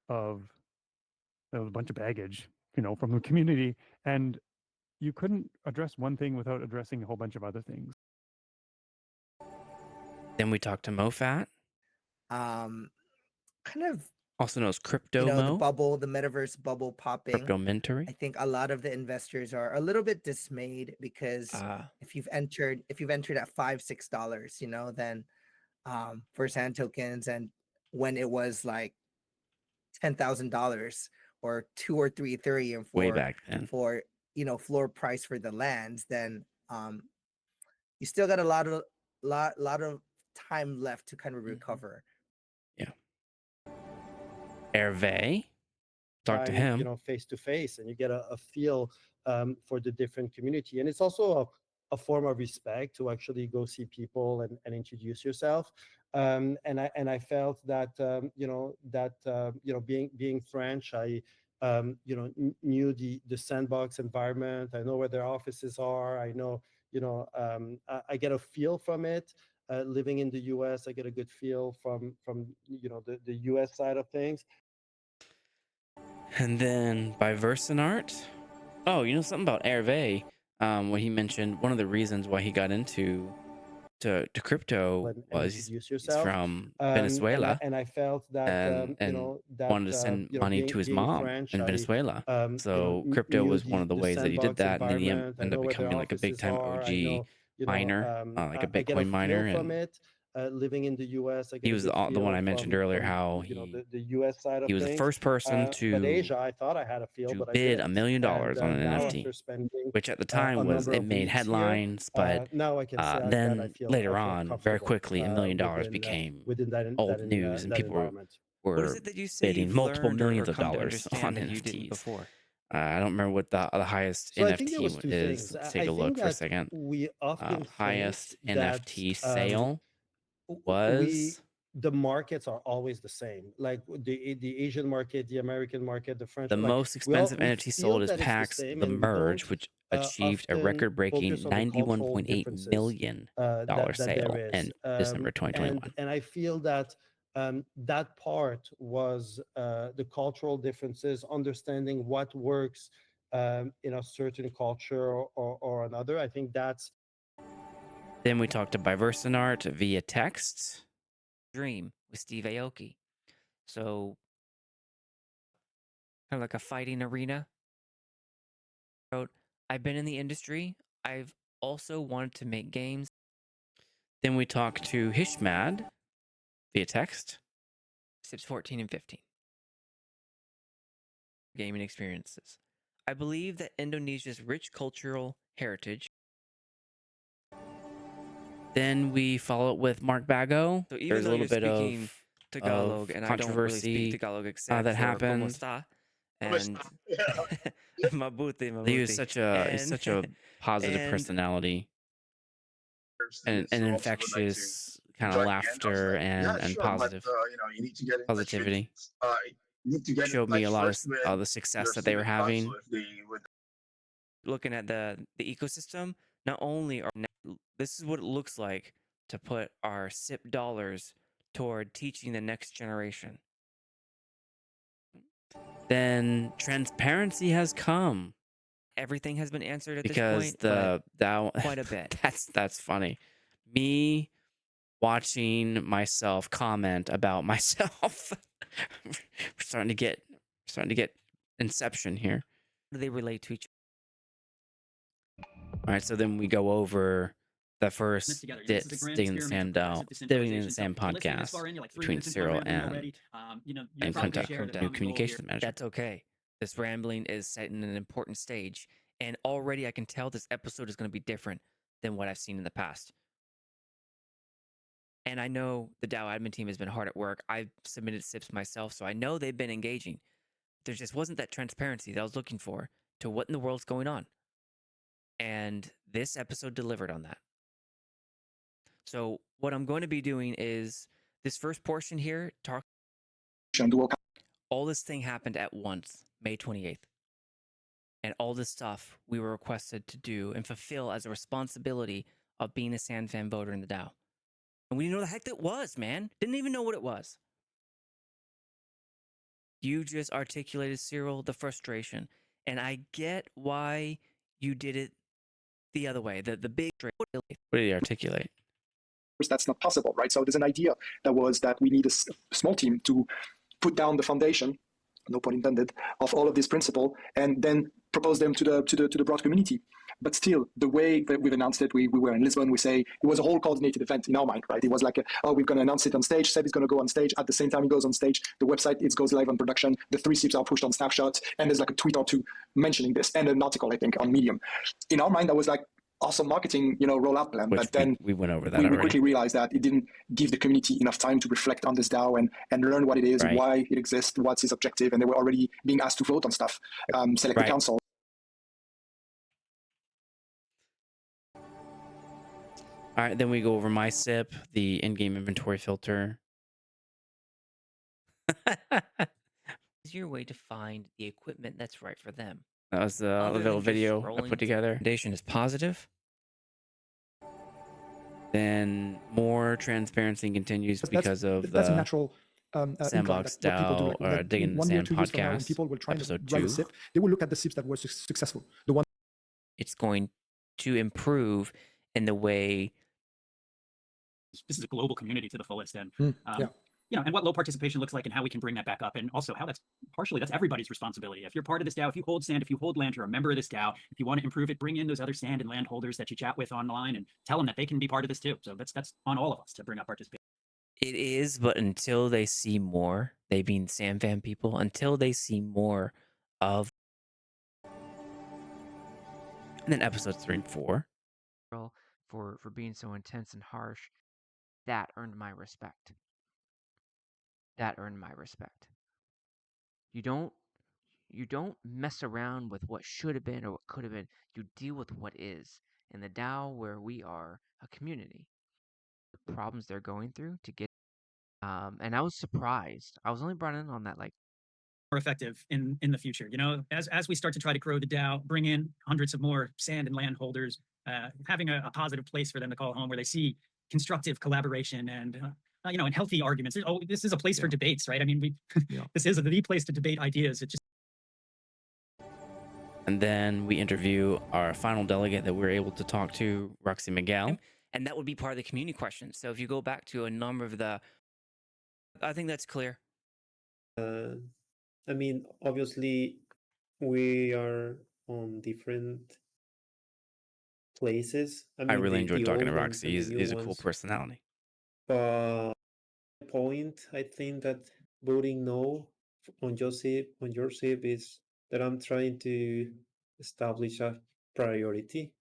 there was a bunch of baggage, from the community, and you couldn't address one thing without addressing a whole bunch of other things. Then we talked to MoFat, Kind of, also known as Crypto the Mo, bubble, the metaverse bubble popping. Crypto Mentory. I think a lot of the investors are a little bit dismayed because if you've entered at $5-6, then for sand tokens, and when it was like $10,000 or 2 or 3 Ethereum Way back then. for floor price for the lands, then you still got a lot of time left to kind of recover. Hervé, talk to time, him. face to face, and you get a feel for the different community. And it's also a form of respect to actually go see people and introduce yourself. And I felt that being French, I knew the Sandbox environment. I know where their offices are. I know I get a feel from it. Living in the US, I get a good feel from the US side of things. And then by Versinart. Oh, you know something about Hervé? When he mentioned one of the reasons why he got into crypto was he's from Venezuela, and I felt that and wanted to send money to his mom French, in Venezuela. So crypto was one of the ways that he did that, and then he ended up becoming like a big time OG miner, like a Bitcoin miner. From And it. Living in the US, he was the one I mentioned earlier. How the US side of he was the first person but to Asia, I thought I had a feel, but I bid didn't. $1 million And, on an now NFT, after spending, which at the a time was number it of made weeks here, headlines, but now I can say that I then feel later on, very comfortable, quickly, $1 million within, became within that old news, and that people environment. were What is it that you say bidding you've multiple learned or millions of come to dollars on understand that you didn't NFTs. before? I don't remember what the highest So I think there was NFT two is. things. Let's I take a think look for a that second. we often Highest think that, NFT sale was the markets are always the same. Like the Asian market, the American market, the French. the like, most expensive NFT sold is PAX The Merge, which achieved a record-breaking $91.8 million sale in December 2021. And I feel that that part was the cultural differences, understanding what works in a certain culture or another. I think that's. Then we talked to Versinart via text. Dream with Steve Aoki. So kind of like a fighting arena. I've been in the industry. I've also wanted to make games. Then we talk to Hishmad via text. SIPs 14 and 15. Gaming experiences. I believe that Indonesia's rich cultural heritage. Then we follow it with Mark Bago. So even There's a though little you're bit speaking of Tagalog, and I don't really speak controversy Tagalog except that for "Como happened. sta?" and "Mabuti, He mabuti." was such a positive and personality, and an infectious kind of laughter and positive positivity. Showed me a lot of the success that they were having. looking at the ecosystem, not only are this is what it looks like to put our SIP dollars toward teaching the next generation. Then transparency has come. Everything has been answered at Because this point, the DAO quite a bit. That's funny. Me watching myself comment about myself. We're starting to get inception here. How do they relate to each All right, so then we go over the first Digging in the Sand DAO, Digging in the Sand podcast between Cyril and new communications manager. That's okay. This rambling is setting an important stage, and already I can tell this episode is going to be different than what I've seen in the past. And I know the DAO admin team has been hard at work. I've submitted SIPs myself, so I know they've been engaging. There just wasn't that transparency that I was looking for to what in the world's going on. And this episode delivered on that. So what I'm going to be doing is this first portion here, all this thing happened at once, May 28th. And all this stuff we were requested to do and fulfill as a responsibility of being a SandFam voter in the DAO. And we didn't know the heck that was, man. Didn't even know what it was. You just articulated, Cyril, the frustration. And I get why you did it the other way. The big... What did he articulate? That's not possible, right? So there's an idea that was that we need a small team to put down the foundation, no pun intended, of all of this principle, and then propose them to the broad community. But still, the way that we've announced it, we were in Lisbon, we say it was a whole coordinated event in our mind, right? It was like, we're going to announce it on stage, Seb is going to go on stage. At the same time he goes on stage, the website, it goes live on production, the 3 SIPs are pushed on snapshots, and there's like a tweet or two mentioning this, and an article, I think, on Medium. In our mind, that was like, awesome marketing, rollout plan. Which but then we went over that we already. quickly realized that it didn't give the community enough time to reflect on this DAO and learn what it is, Right. why it exists, what's its objective, and they were already being asked to vote on stuff, select the Right. council. All right, then we go over my SIP, the in-game inventory filter. Is your way to find the equipment that's right for them. That was the Other little than just video I scrolling put together. Foundation is positive. Then more transparency continues because of that's a the natural Sandbox income that what people do. DAO or Digging in the 1 year, Sand 2 years from now, when podcast, people will try to episode write a 2. SIP, they will look at the SIPs that were successful. The one It's going to improve in the way this is a global community to the fullest, and yeah. And what low participation looks like, and how we can bring that back up, and also how that's everybody's responsibility. If you're part of this DAO, if you hold sand, if you hold land, you're a member of this DAO. If you want to improve it, bring in those other sand and land holders that you chat with online, and tell them that they can be part of this too. So that's on all of us to bring up participation. it is, but until they see more, they being SandFam people, until they see more of. And then episodes 3 and 4. For being so intense and harsh, that earned my respect. That earned my respect. You don't mess around with what should have been or what could have been. You deal with what is. In the DAO, where we are a community, the problems they're going through to get. And I was surprised. I was only brought in on that like More effective in the future. As we start to try to grow the DAO, bring in hundreds of more sand and land holders, having a positive place for them to call home where they see constructive collaboration and and healthy arguments. This is a place for debates, right? I mean, this is the place to debate ideas. It just And then we interview our final delegate that we were able to talk to, Roxy Miguel. And that would be part of the community questions. So if you go back to a number of I think that's clear. I mean, obviously, we are on different places. I I mean, really enjoyed the talking to old Roxy. and the He's, new he's a cool ones. personality. But the point I think that voting no on your SIP is that I'm trying to establish a priority.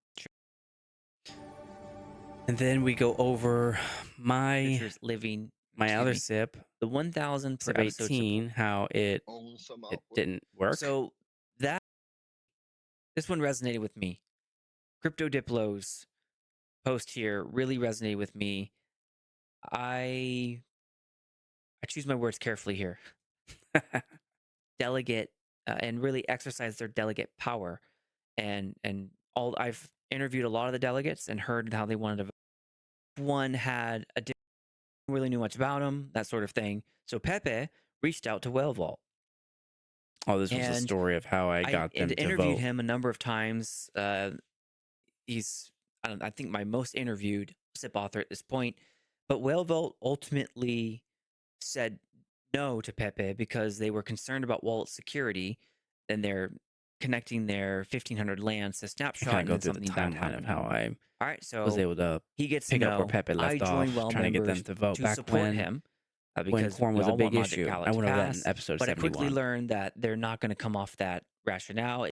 And then we go over my Creatures living, my excuse other me, SIP, the 1,000 per SIP episode 18, support. how it didn't work. So this one resonated with me. Crypto Diplo's post here really resonated with me. I choose my words carefully here. Delegate and really exercise their delegate power, and all. I've interviewed a lot of the delegates and heard how they wanted to vote. One had a really knew much about him, that sort of thing. So Pepe reached out to Whale Vault. Oh, this was the And story of how I got them to interviewed vote. him a number of times. He's I think my most interviewed SIP author at this point. But Whale Vault ultimately said no to Pepe because they were concerned about wallet security, and they're connecting their 1,500 lands to snapshot Kind and of go then through the something bad timeline of happened. how I All right, so was able to he gets pick to up where know Pepe I left joined off, Well trying to get them members to vote to back support him when because corn we was a all big want Magic issue. Palette I to went over that in pass, episode but I quickly 71. learned that they're not going to come off that rationale.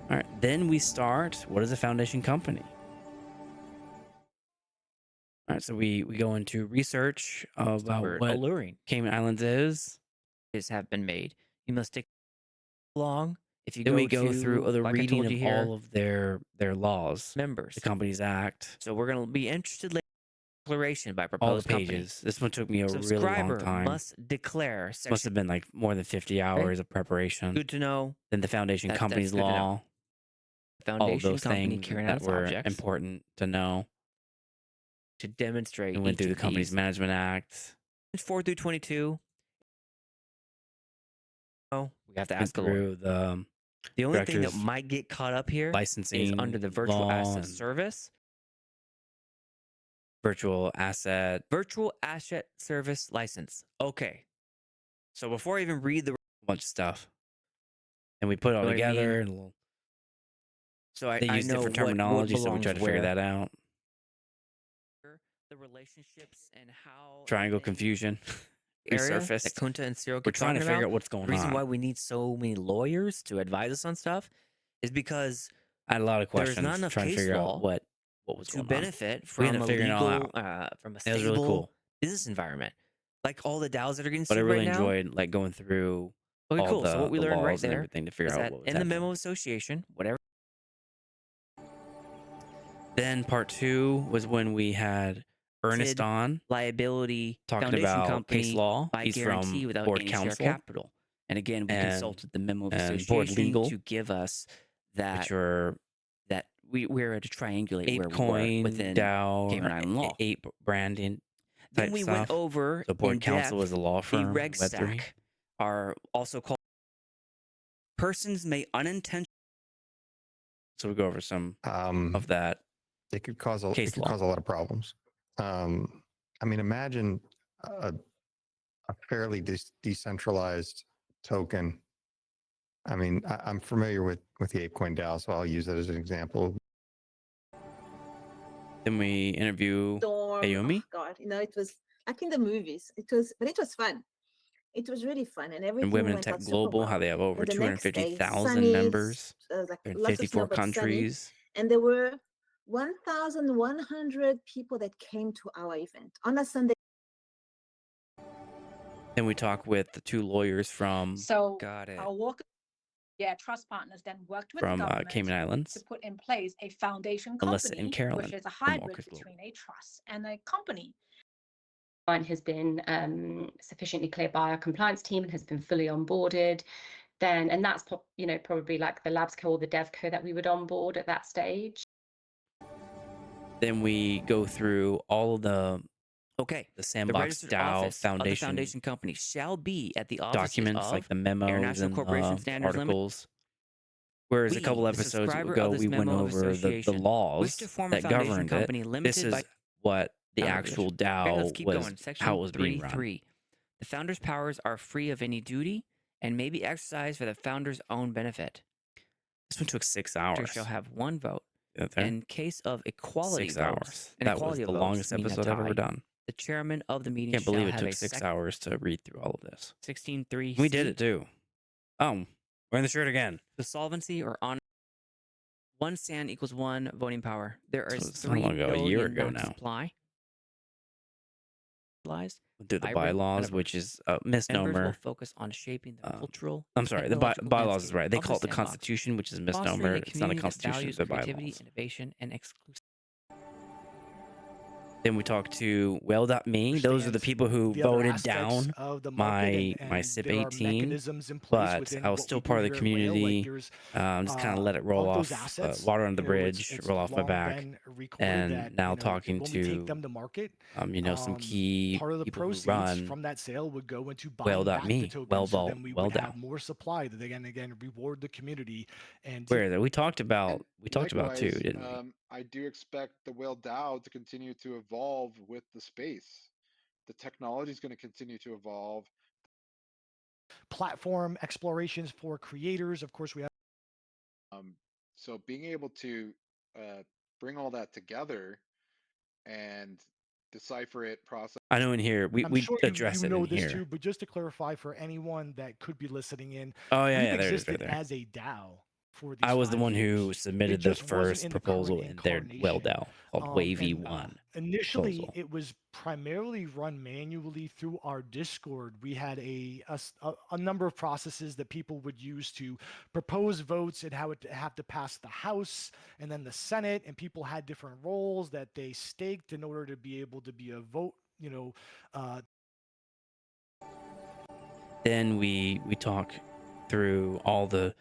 All right, then we start. What is a foundation company? All right, so we go into research about what alluring Cayman Islands is. Have been made. You must stick along. If you Then go we go to, through the like I reading told you of here, all of their laws, members, the Companies Act, So we're going to be interested in declaration by all the proposed company. pages. This one took me a really long Subscriber time. must declare Must section. have been like more than 50 hours of preparation. Good to know. Then the foundation That's companies good to know. law, all of Foundation those company things carrying out that its were objects important to know. to demonstrate We went each through the of Companies these. Management Act. 4 through 22. Oh, we have to Went ask a lawyer. through The only thing that directors might get caught up here is licensing under the virtual law asset and service. virtual asset Service license. Okay. So before I even read the bunch of stuff, and we put it all know what I together. mean? And we'll, So I they use know different what terminology, so we belongs tried to figure where. that out. The relationships and how Triangle confusion area that resurfaced. Kunta and Cyril We're keep trying to talking figure about. out what's The going reason on. why we need so many lawyers to advise us on stuff is because I had a lot of there's questions not enough trying to case figure out law what was to going on. benefit We from ended a up figuring it all legal, out. from a It was really stable cool. business environment. Like all the DAOs that are getting But I sued really right now. enjoyed like going through Okay, all cool. So what we the learned right laws and there everything to figure is out that what was in the happening. memo of association, whatever. Then part 2 was when we had Ernest on liability talking foundation about company case law. by He's guarantee from without board any share counsel capital. And again, we consulted the memo of and board association legal, to give us that which are that we're to triangulate Ape where we were Coin, within DAO, Cayman or Island law. Ape branding Then type we stuff. went over So board in counsel depth is a law the firm. reg Web3. stack are also called persons may unintentionally. So we go over some of that. It could cause case it could law. cause a lot of problems. I mean, imagine a fairly decentralized token. I mean, I'm familiar with the ApeCoin DAO, so I'll use that as an example. Then we interview Ayumi. Oh God, it was like in the movies. It was fun. It was really fun, and everything And Women in went Tech out super Global, well. how they have over And the next day, 250,000 sunny, members like in lots of snow, 54 but sunny. countries. And there were 1,100 people that came to our event on a Sunday. Then we talk with the 2 lawyers from So our trust partners then worked with the government Cayman Islands, to put in place a foundation Melissa company, and Carolyn which is a from hybrid Walker's Global. between a trust and a company. Has been sufficiently clear by our compliance team and has been fully onboarded, then and that's probably like the labs co or the dev co that we would onboard at that stage. Then we go through all of the Sandbox registered DAO office of the Foundation foundation company shall be at the offices documents, of like the memos International and Corporation the Standards Limited. articles. Whereas a We, couple the episodes subscriber ago, of this we went memo of over the association, wish laws to form a that foundation governed company it. limited This is by what the Founder actual provision. DAO Okay, let's keep was, going. Section how it was being run. 3.3. The founder's powers are free of any duty and may be exercised for the founder's own benefit. This one took 6 Directors shall hours. have one vote. Okay. In case of equality 6 votes, hours. and That was equality the of votes, longest meaning a episode I've ever tie, done. the chairman of the meeting Can't believe shall it have took a 6 second hours to read through all of this. 16.3. We did it too. Oh, wearing the shirt again. The solvency or honor. 1 sand equals 1 voting power. There are So it's how 3 long ago? A year billion ago votes now. supply. Through the By bylaws, which is a members will misnomer. focus on shaping the cultural. I'm sorry, the technological bylaws is landscape right. They of call it the sandbox, Constitution, which is a fostering misnomer. a It's not a community that Constitution, values they're creativity, bylaws. innovation, and exclusivity. Then we talked to Well.me. Those are the people who the other voted aspects down of the market my SIP there are 18, mechanisms in place but within I was what still we do part of the here at Whale. Like community. there's Just kind of let it roll of those off, assets, water under the you know, it's bridge, roll off my long back. been recorded And that, now you know, talking when we take to them to market, some key part of the people who proceeds run from that sale would go into buying back the Well.me, tokens, so then we would have WellDAO. more supply that again reward the community. And Where we talked about too, Likewise, didn't we? I do expect the Whale DAO to continue to evolve with the space. The technology is going to continue to evolve. platform explorations for creators. Of course, we have. So being able to bring all that together and decipher it, process. I know in here we sure address you it know in this here. too, but just to clarify for anyone that could be listening in, Oh yeah, we've yeah, there it is, existed right there. as a DAO for these I was the 5 one years. who It submitted the just wasn't first in the current proposal in their Well incarnation. DAO called Wavy And, One initially, proposal. it was primarily run manually through our Discord. We had a number of processes that people would use to propose votes and how it have to pass the House and then the Senate, and people had different roles that they staked in order to be able to be a vote. You know, Then we talk through all the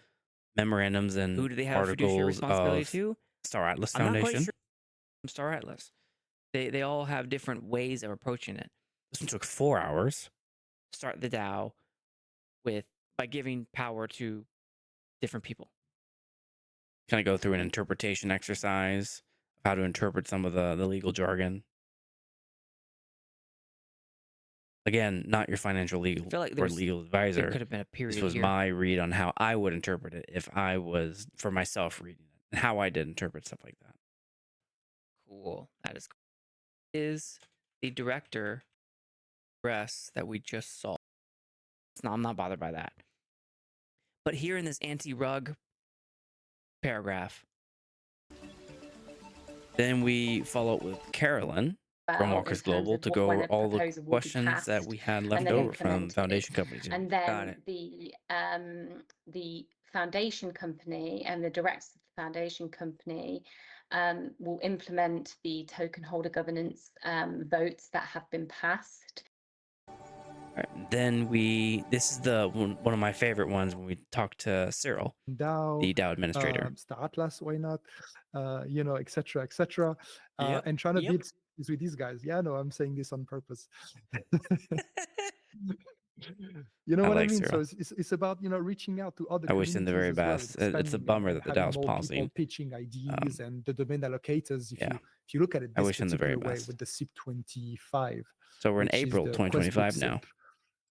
memorandums and Who do they have fiduciary articles responsibility of to? Star Atlas I'm not quite Foundation. sure. Star Atlas. They all have different ways of approaching it. This one took 4 hours. Start the DAO by giving power to different people. Kind of go through an interpretation exercise of how to interpret some of the legal jargon. Again, not your financial legal feel like or legal advisor. could have been a period This was here. my read on how I would interpret it if I was for myself reading it and how I did interpret stuff like that. Cool. That is cool. Is the director dress that we just saw. I'm not bothered by that. But here in this anti-rug paragraph. Then we follow up with Carolyn from in Walker's terms Global of to what- go when over a all the proposal will be questions that passed we had and left then over from implemented. foundation companies. And then the foundation company and the directors of the foundation company will implement the token holder governance votes that have been passed. All right, then this is the one of my favorite ones when we talk to Cyril, DAO, the DAO administrator. Star Atlas, why not? You know, etc., etc. Yep, And trying to yep. build is with these guys. Yeah, no, I'm saying this on purpose. You know I what I like mean? Cyril. So it's about reaching out to other I wish him the very communities as well. best. It's a expanding bummer that the having DAO's more people pausing. pitching ideas and the domain allocators. If Yeah. you look at it I this wish him the very particular way best. with the SIP 25, So we're in which is April the 2025 Questbook now. SIP,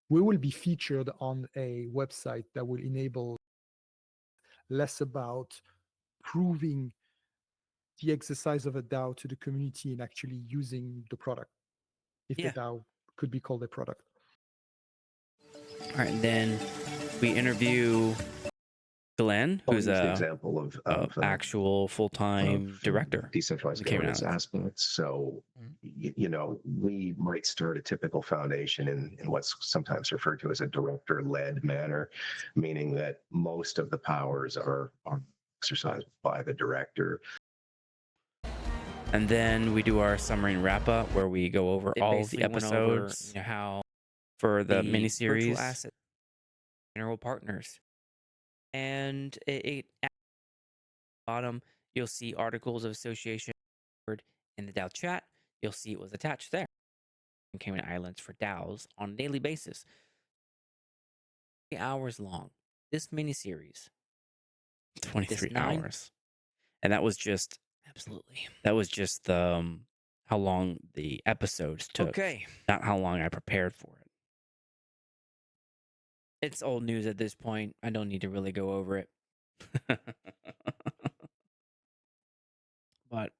we will be featured on a website that will enable less about proving the exercise of a DAO to the community and actually using the product, if Yeah. the DAO could be called a product. All right, and then we interview Glenn, who's an a example of actual full-time director. decentralized of the Cayman governance Islands. aspects. So, you know, we might start a typical foundation in what's sometimes referred to as a director-led manner, meaning that most of the powers are exercised by the director. And then we do our summary and wrap up where we go over It all the basically went over, episodes how for the virtual miniseries. asset general partners. And at the bottom, you'll see articles of association in the DAO chat. You'll see it was attached there. In Cayman Islands for DAOs on a daily basis. 3 hours long. This miniseries. 23 This 9 hours. And that was just Absolutely. That was just the how long the episodes took. Okay. Not how long I prepared for it. It's old news at this point. I don't need to really go over it. But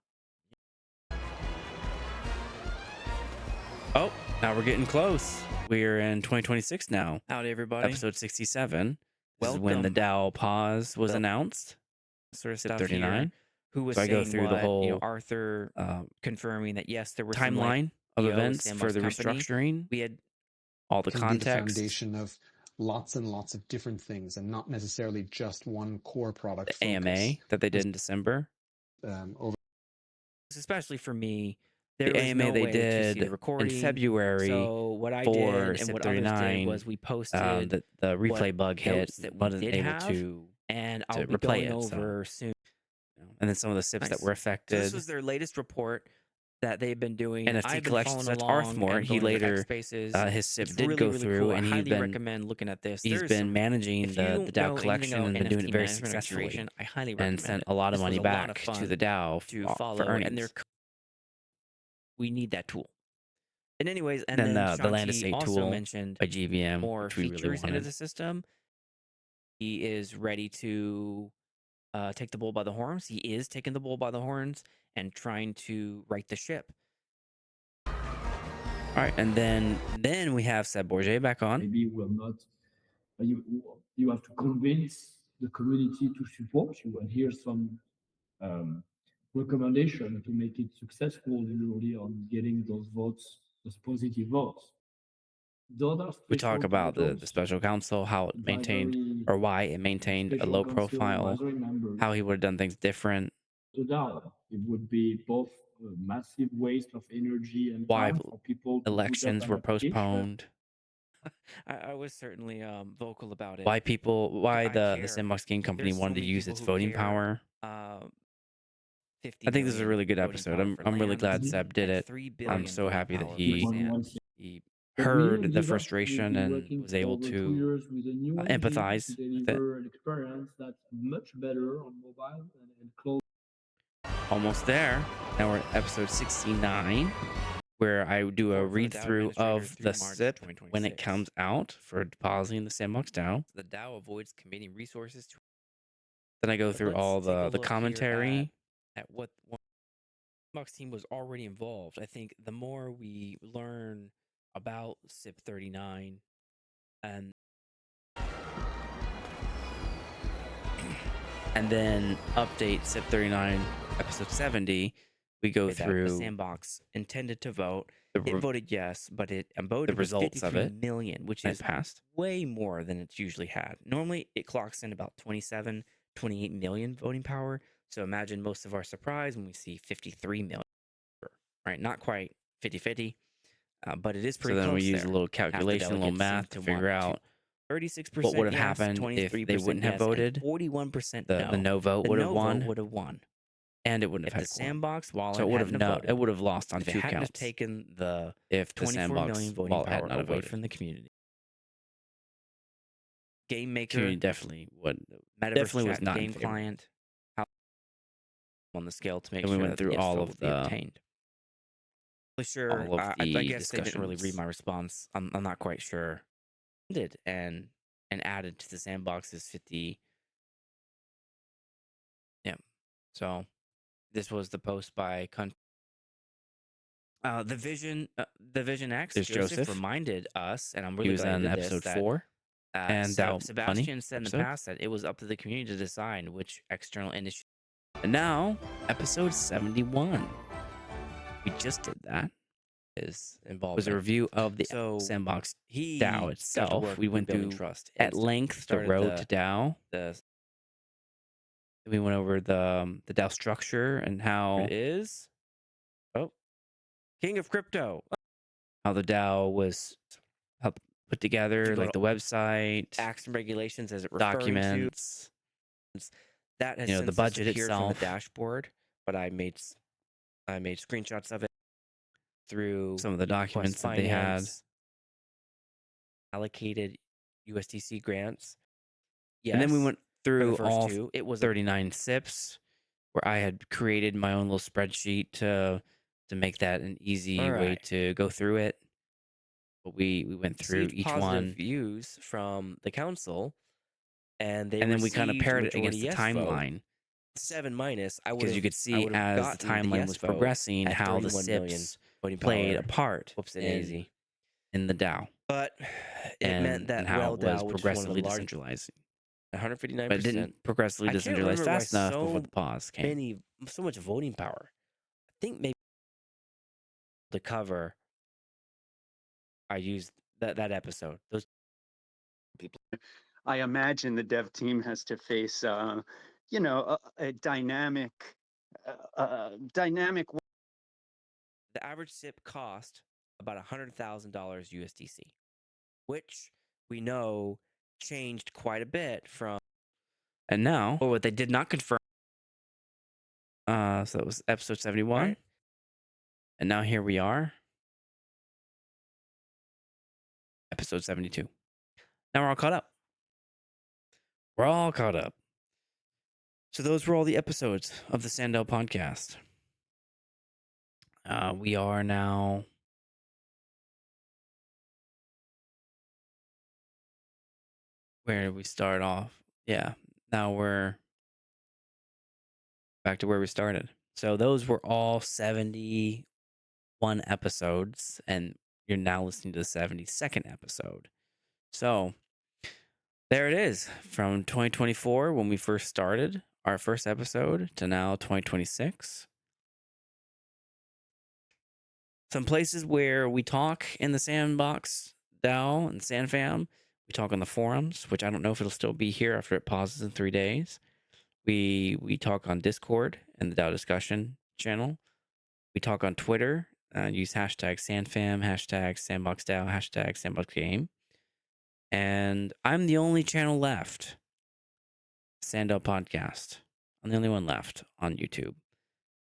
oh, now we're getting close. We're in 2026 now. Howdy, everybody. Episode 67. This is when the DAO pause was announced. Sort of SIP stuff 39. here. Who was So I go saying through the what, whole Arthur confirming that yes, there were some, timeline of EO events for Sandbox the company. restructuring. We had all the can be the context. foundation of lots and lots of different things, and not necessarily just one core product. The AMA that they did in December. Over especially for me, there the was AMA no they way to see did the recording in February. So what I for did and SIP what others did 39 was we posted the replay bug hit. notes that we Wasn't did able have, to and I'll be replay going it, over soon. And then some of the SIPs that Nice. were So affected. this was their latest report that they've been doing. NFT I've been collection following such along Arthmore. and He going over later X Spaces. his SIP It's did really, go really through, cool. and I he's highly been recommend looking at this. He's There's been some, managing if the you DAO know collection anything and about been doing it NFT very management or successfully, curation, I highly and recommend sent it. a lot of This money was a lot back of to fun the DAO to for follow, earnings. and we need that tool. And anyways, and then then the Land Shanchi Estate also tool mentioned by GVM, more which we really features into wanted. the system. He is ready to take the bull by the horns. He is taking the bull by the horns and trying to right the ship. All right, and then we have Seb Bourget back on. Maybe we're not. You have to convince the community to support you, and here's some recommendation to make it successful. Usually on getting those votes, those positive votes. We talk about the special counsel, how it maintained, or why it maintained a low profile, how he would have done things different. To DAO, it would be both a massive waste of energy and Why time for people. elections were postponed. I was certainly vocal about it. Why I the care. Sandbox Game Company There's so wanted to many use people its who voting care. power. 50 I think this is a billion really good voting episode. power for I'm really land, glad Seb did and it. 3 I'm billion so voting happy that power for he sand. heard the frustration and was able to empathize with it. An experience that's much better on mobile and close. Almost there. Now we're at episode 69, where I do a read through of the SIP when it comes out for depositing the Sandbox DAO. The DAO avoids committing resources to. Then I go through all the commentary. At what Sandbox team was already involved. I think the more we learn about SIP 39 and then update SIP 39 episode 70, we go through the Sandbox intended to vote. It voted yes, but it voted the results of it million, which is passed way more than it's usually had. Normally, it clocks in about 27, 28 million voting power. So imagine most of our surprise when we see 53 million. Right, not quite 50-50, but it is pretty close. So then we use there. a little calculation, a little math to figure out 36% what would have yes, happened if they wouldn't have yes, voted. 41% The no vote would have won. Would have won. And it wouldn't If have the had a quorum. Sandbox wallet So it would have hadn't voted, it would have lost on if it two hadn't have counts. taken the If the 24 Sandbox million voting wallet had power not away voted from the community. Game Maker Community definitely would Metaverse definitely was chat not game in favor. client on the scale to make Then we sure went that through the yes all vote of would be the obtained. Sure, all of I the guess they didn't really read discussions. my response. I'm not quite sure. Did and added to the Sandbox's 50. Yeah. So this was the post by the Vision X. There's Joseph. reminded us, and I'm He really was glad on he did episode this, 4, and DAO Sebastian Money said in the episode. past that it was up to the community to decide which external industry. And now episode 71. We just did that. Is involved. Was a review of the So Sandbox he DAO got to itself. work We went rebuilding through trust at and length the started road to DAO. We went over the DAO structure and how it is. Oh, King of Crypto. how the DAO was put together, go like to the website, Acts and regulations as it referring documents, to. That has the since budget disappeared from itself, the dashboard, but I made screenshots of it through some of the documents that they had. Allocated USDC grants. Yes. And then we went through first all two. It was 39 SIPs, where I had created my own little spreadsheet to make that an easy way Alright. to go through it. but we went through received each positive one, views from the council, and they and then we kind of received paired it majority against the yes vote. timeline 7 minus, I would because you have could see as the gotten the timeline yes was vote progressing at how the 31 million SIPs voting played power. a part Whoops and daisy. in the DAO But it meant that and how Well it was DAO, which is one of the progressively largest, decentralizing. 159%. But it didn't progressively I can't decentralize remember why fast enough before so the pause came. so much voting power. I think maybe to cover, I used that episode. Those people. I imagine the dev team has to face, you know, a dynamic, dynamic. The average SIP cost about $100,000 USDC, which we know changed quite a bit from. And now, or what they did not confirm. So it was episode 71. Right. And now here we are. Episode 72. Now we're all caught up. We're all caught up. So those were all the episodes of the SANDDAO podcast. We are now where did we start off? Yeah, now we're back to where we started. So those were all 71 episodes, and you're now listening to the 72nd episode. So there it is, from 2024 when we first started our first episode to now 2026. Some places where we talk in the Sandbox DAO and SandFam. We talk on the forums, which I don't know if it'll still be here after it pauses in 3 days. We talk on Discord and the DAO discussion channel. We talk on Twitter, use hashtag SandFam, hashtag Sandbox DAO, hashtag Sandbox Game. And I'm the only channel left, SANDDAO Podcast. I'm the only one left on YouTube.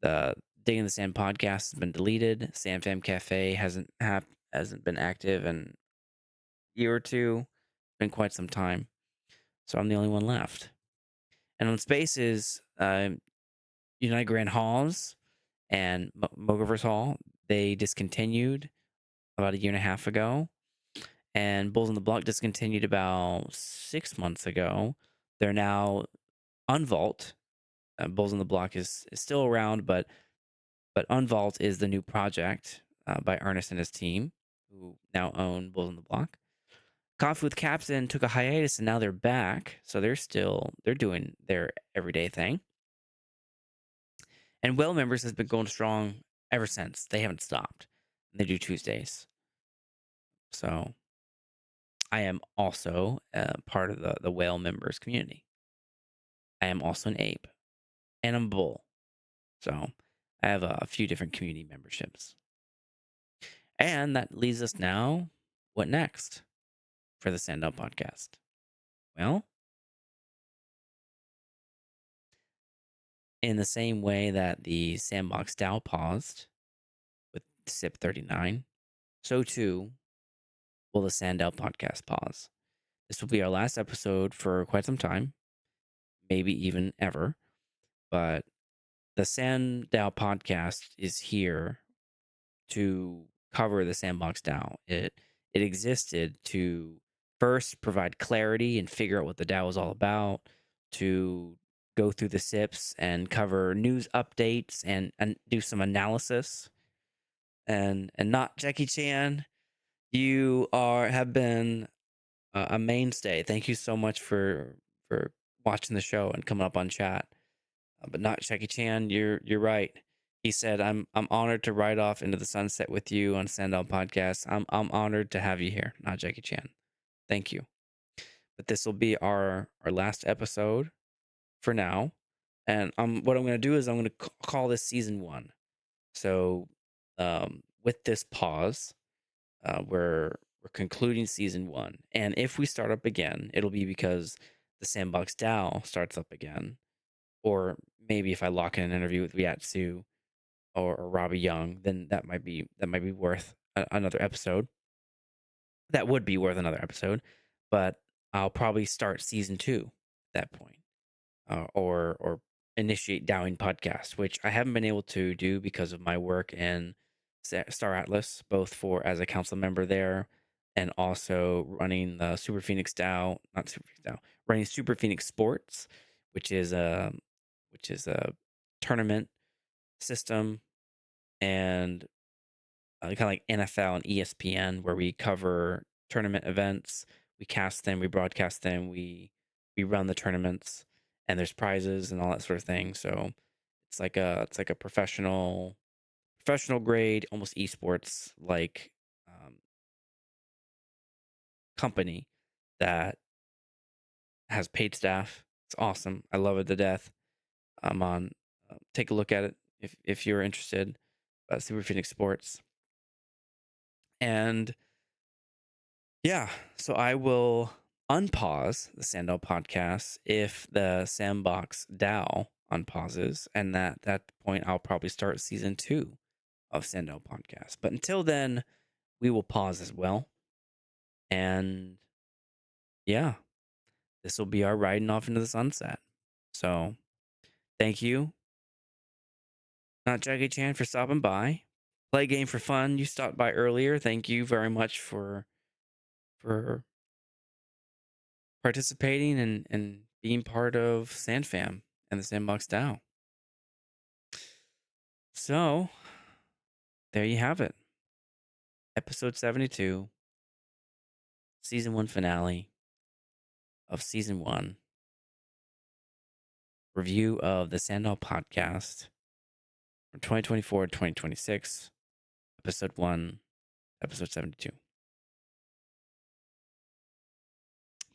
The Digging the Sand podcast has been deleted. SandFam Cafe hasn't been active in a year or two. Been quite some time. So I'm the only one left. And on Spaces, United Grand Halls and Mogoverse Hall, they discontinued about 1.5 years ago. And Bulls on the Block discontinued about 6 months ago. They're now Unvault. Bulls on the Block is still around, but Unvault is the new project by Ernest and his team, who now own Bulls on the Block. Coffee with Captain took a hiatus, and now they're back. So they're doing their everyday thing. And Well Members has been going strong ever since. They haven't stopped. They do Tuesdays. So I am also part of the Whale Members community. I am also an ape, and I'm a bull. So I have a few different community memberships. And that leads us now, what next for the SANDDAO podcast? Well, in the same way that the Sandbox DAO paused with SIP 39, so too will the SANDDAO podcast pause. This will be our last episode for quite some time, maybe even ever. But the SANDDAO podcast is here to cover the Sandbox DAO. It existed to first provide clarity and figure out what the DAO is all about, to go through the SIPs and cover news updates and do some analysis. And not Jackie Chan, you have been a mainstay. Thank you so much for watching the show and coming up on chat. But not Jackie Chan, you're right. He said, I'm honored to ride off into the sunset with you on SANDDAO podcast. I'm honored to have you here, not Jackie Chan. Thank you. But this will be our last episode for now. And what I'm going to do is I'm going to call this season 1. So with this pause, we're concluding season 1. And if we start up again, it'll be because the Sandbox DAO starts up again. Or maybe if I lock in an interview with Riatsu or Robbie Young, then that might be worth another episode. That would be worth another episode, but I'll probably start season 2 at that point, or initiate Dowing podcast, which I haven't been able to do because of my work in Star Atlas, both as a council member there and also running the Super Phoenix DAO, not Super Phoenix DAO, running Super Phoenix Sports, which is a tournament system, and kind of like NFL and ESPN, where we cover tournament events, we cast them, we broadcast them, we run the tournaments, and there's prizes and all that sort of thing. So it's like a professional grade, almost esports like company that has paid staff. It's awesome. I love it to death. I'm on. Take a look at it if you're interested. Super Phoenix Sports. And yeah, so I will unpause the SANDDAO podcast if the Sandbox DAO unpauses, and at that point I'll probably start season 2 of SANDDAO podcast. But until then, we will pause as well. And yeah, this will be our riding off into the sunset. So thank you, not Jackie Chan, for stopping by. Play game for fun. You stopped by earlier. Thank you very much for participating and being part of SandFam and the Sandbox DAO. So there you have it. Episode 72, season 1 finale of season 1. Review of the SANDDAO podcast from 2024 to 2026, episode 1, episode 72.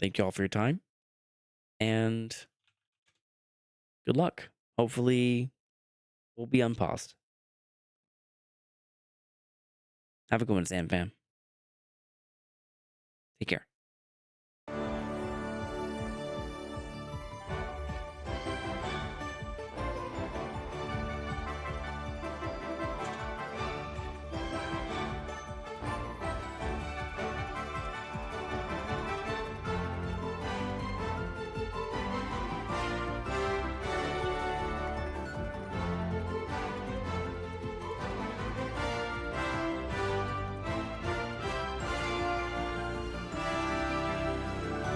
Thank you all for your time, and good luck. Hopefully, we'll be unpaused. Have a good one, SandFam. Take care.